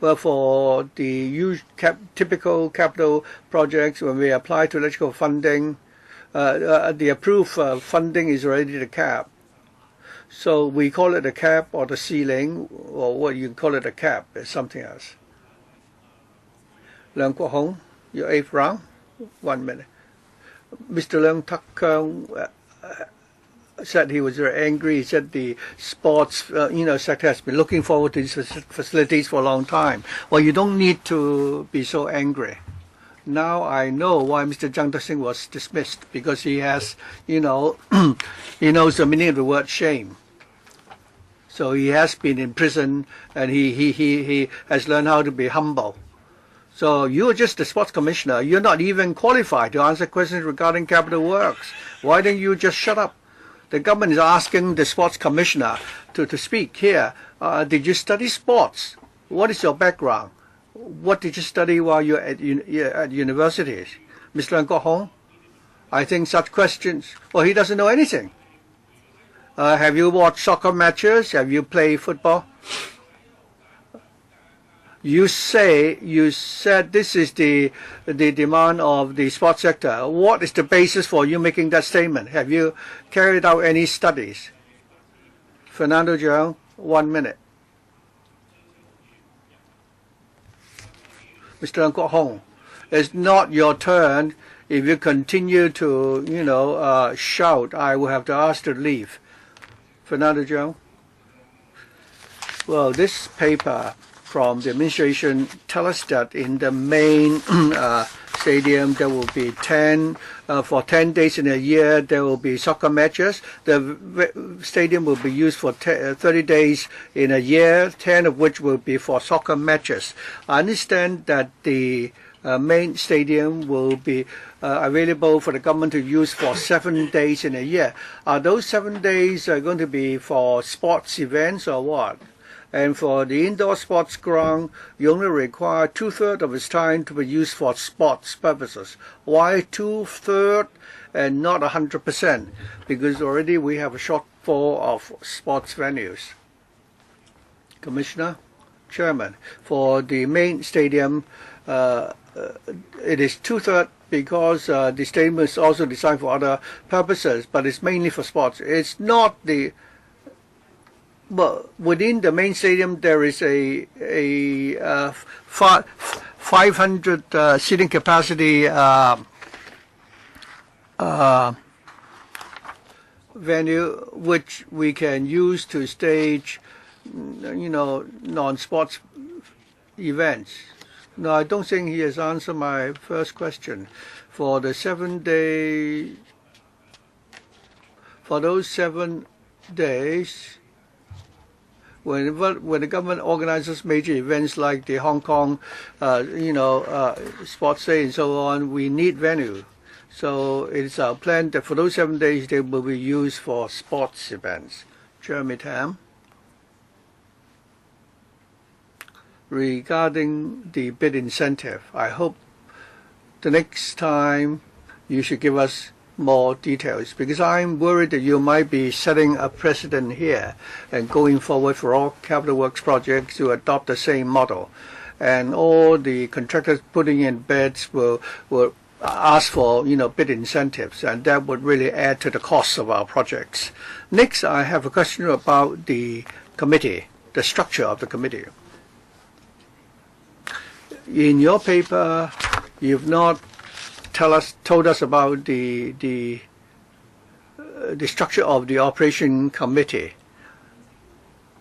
Well, for the typical capital projects, when we apply to electrical funding, the approved funding is already the cap. So we call it a cap or the ceiling, or what you call it a cap, is something else. Leung Kwok Hong, your 8th round. 1 minute. Mr. Leung Tak Keung said he was very angry. He said the sports sector has been looking forward to these facilities for a long time. Well, you don't need to be so angry. Now I know why Mr. Jang Tak-sing was dismissed, because he has, he knows the meaning of the word shame. So he has been in prison, and he has learned how to be humble. So you're just the sports commissioner. You're not even qualified to answer questions regarding capital works. Why don't you just shut up? The government is asking the sports commissioner to speak here. Did you study sports? What is your background? What did you study while you're at universities? Mr. Leung Kwok Hong? I think such questions, well, he doesn't know anything. Have you watched soccer matches? Have you played football? You said this is the demand of the sports sector. What is the basis for you making that statement? Have you carried out any studies? Fernando João, 1 minute. Mr. Leung Kwok Hong, it's not your turn. If you continue to, shout, I will have to ask to leave. Fernando João. Well, this paper from the administration tell us that in the main stadium there will be for 10 days in a year there will be soccer matches. The stadium will be used for 30 days in a year, 10 of which will be for soccer matches. I understand that the main stadium will be available for the government to use for 7 days in a year. Are those 7 days going to be for sports events or what? And for the indoor sports ground, you only require 2/3 of its time to be used for sports purposes. Why 2/3 and not 100%? Because already we have a shortfall of sports venues. Commissioner, Chairman, for the main stadium, it is 2/3 because the stadium is also designed for other purposes, but it's mainly for sports. It's not the within the main stadium there is a 500 seating capacity venue which we can use to stage, non-sports events. No, I don't think he has answered my first question. For the 7 day, for those 7 days, when the government organizes major events like the Hong Kong, Sports Day and so on, we need venue. So it's our plan that for those 7 days they will be used for sports events. Jeremy Tam. Regarding the bid incentive, I hope the next time you should give us more details, because I'm worried that you might be setting a precedent here and going forward for all capital works projects to adopt the same model, and all the contractors putting in bids will ask for bid incentives, and that would really add to the cost of our projects. Next, I have a question about the committee, the structure of the committee. In your paper, you've not told us about the structure of the operation committee.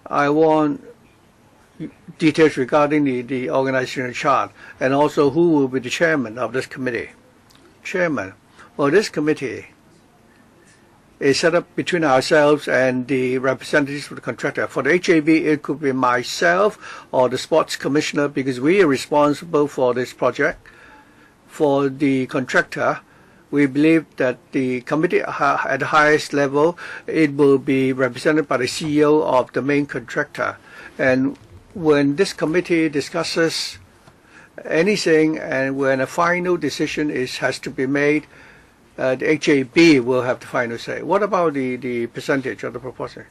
I want details regarding the organizational chart, and also who will be the chairman of this committee. Chairman, well, this committee is set up between ourselves and the representatives of the contractor. For the HAB, it could be myself or the sports commissioner, because we are responsible for this project. For the contractor, we believe that the committee at the highest level, it will be represented by the CEO of the main contractor. And when this committee discusses anything, and when a final decision has to be made, the HAB will have the final say. What about the percentage or the proportion?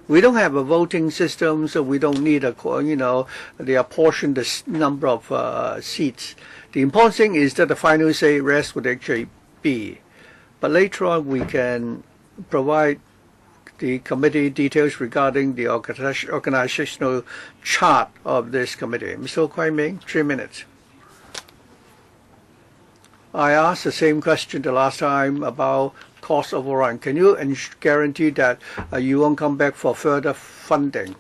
We don't have a voting system, so we don't need they apportion the number of seats. The important thing is that the final say rests with the HAB. But later on, we can provide the committee details regarding the organizational chart of this committee. Mr. Kwai Ming, 3 minutes. I asked the same question the last time about cost overrun. Can you guarantee that you won't come back for further funding?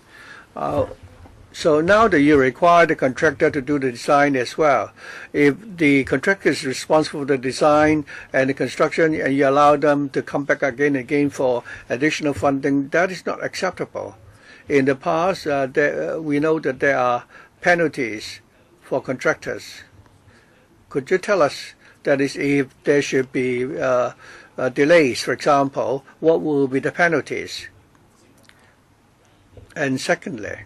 So now that you require the contractor to do the design as well, if the contractor is responsible for the design and the construction, and you allow them to come back again and again for additional funding, that is not acceptable. In the past, we know that there are penalties for contractors. Could you tell us, that is, if there should be delays, for example, what will be the penalties? And secondly,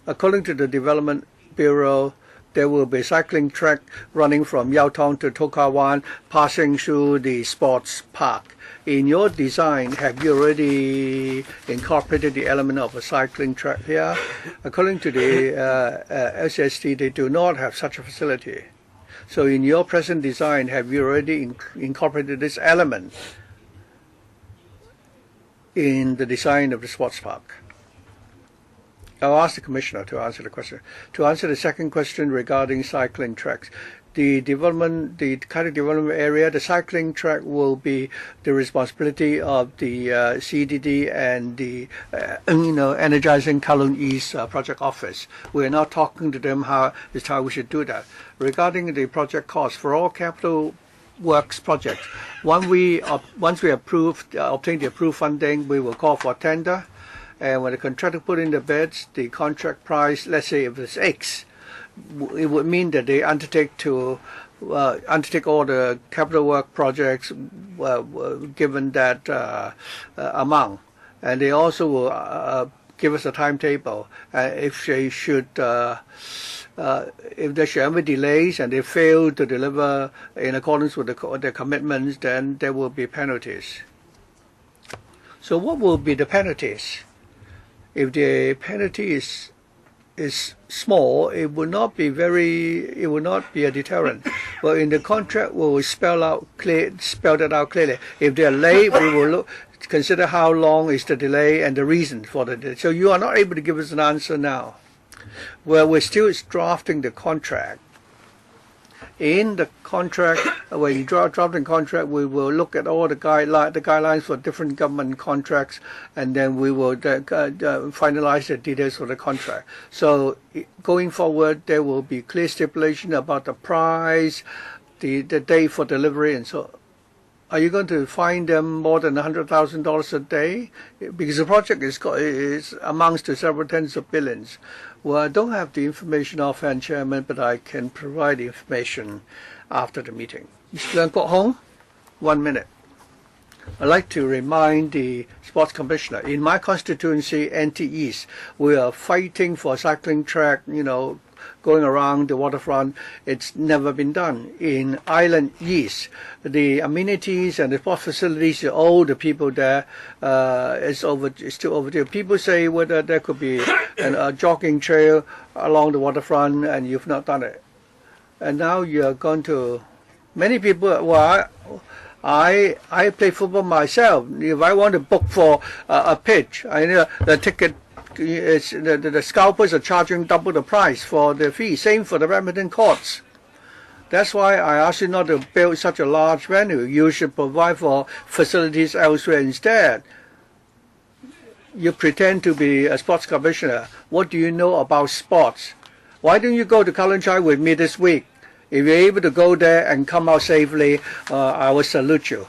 according to the Development Bureau, there will be a cycling track running from Yau Tong to To Kwa Wan, passing through the sports park. In your design, have you already incorporated the element of a cycling track here? According to the LCST, they do not have such a facility. So in your present design, have you already incorporated this element in the design of the sports park? I'll ask the Commissioner to answer the question. To answer the second question regarding cycling tracks, the kind of development area, the cycling track will be the responsibility of the CDD and the Energizing Kowloon East project office. We're not talking to them how we should do that. Regarding the project cost for all capital works projects, once we obtain the approved funding, we will call for tender. And when the contractor put in the bids, the contract price, let's say if it's X, it would mean that they undertake all the capital work projects given that amount. And they also will give us a timetable. If there should ever delays and they fail to deliver in accordance with their commitments, then there will be penalties. So what will be the penalties? If the penalty is is small, it will not be a deterrent. But in the contract, we will spell that out clearly. If they are late, we will consider how long is the delay and the reason for the delay. So you are not able to give us an answer now. Well, we're still drafting the contract. In the contract, when you drafting contract, we will look at all the guidelines for different government contracts, and then we will finalize the details for the contract. So going forward, there will be clear stipulation about the price, the date for delivery, and so on. Are you going to fine them more than $100,000 a day? Because the project is amounts to several tens of billions. Well, I don't have the information offhand, Chairman, but I can provide the information after the meeting. Mr. Leung Kwok Hong, 1 minute. I'd like to remind the Sports Commissioner, in my constituency, NT East, we are fighting for a cycling track, going around the waterfront. It's never been done. In Island East, the amenities and the sports facilities, all the people there is still overdue. People say whether there could be a jogging trail along the waterfront, and you've not done it. And now you're going to, many people, well, I play football myself. If I want to book for a pitch, I know the ticket. The scalpers are charging double the price for the fee. Same for the badminton courts. That's why I ask you not to build such a large venue. You should provide for facilities elsewhere instead. You pretend to be a sports commissioner. What do you know about sports? Why don't you go to Kalunchai with me this week? If you're able to go there and come out safely, I will salute you.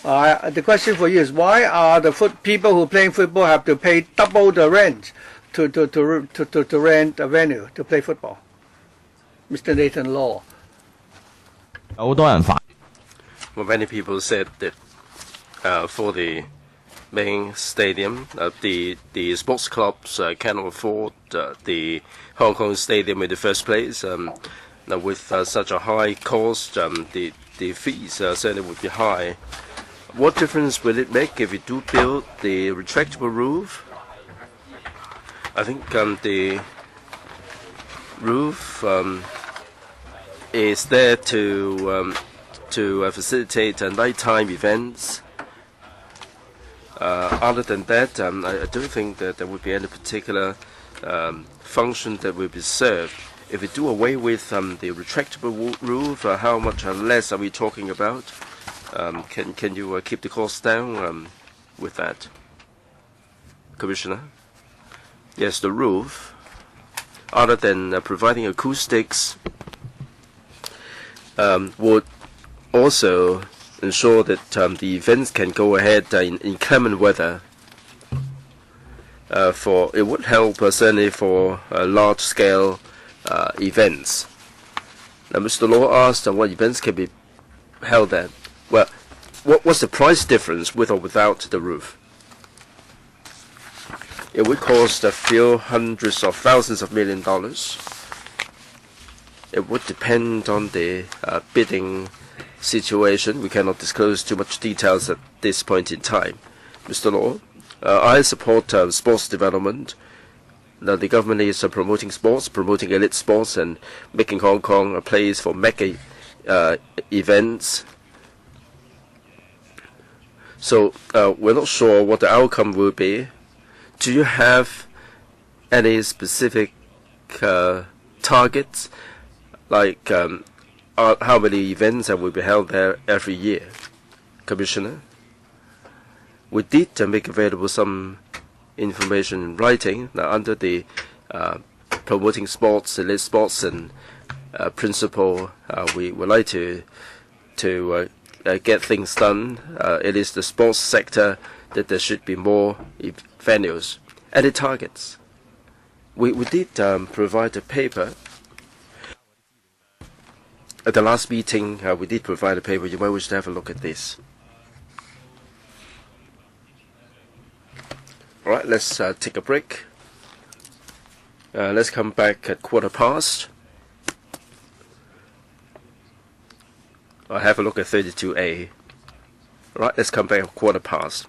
The question for you is, why are the people who play football have to pay double the rent to rent a venue to play football? Mr. Nathan Law. Well, many people said that for the main stadium, the sports clubs cannot afford the Hong Kong stadium in the first place. Now with such a high cost, the fees certainly would be high. What difference will it make if we do build the retractable roof? I think the roof is there to facilitate nighttime events. Other than that, I don't think that there would be any particular function that will be served. If we do away with the retractable roof, how much less are we talking about? Can you keep the cost down with that, Commissioner? Yes, the roof, other than providing acoustics, would also ensure that the events can go ahead in inclement weather. It would help certainly for large-scale events. Now, Mr. Law asked what events can be held at. Well, what's the price difference with or without the roof? It would cost a few hundreds of thousands of $millions. It would depend on the bidding situation. We cannot disclose too much details at this point in time. Mr. Law, I support sports development. Now, the government is promoting sports, promoting elite sports, and making Hong Kong a place for mega events. So we're not sure what the outcome will be. Do you have any specific targets, like how many events that will be held there every year, Commissioner? We did make available some information in writing. Now, under the promoting sports, elite sports, and principle, we would like to get things done. It is the sports sector that there should be more venues. Any targets? We did provide a paper. At the last meeting, we did provide a paper. You might wish to have a look at this. All right, let's take a break. Let's come back at 1:15. I'll have a look at 32A. All right, let's come back at 1:15.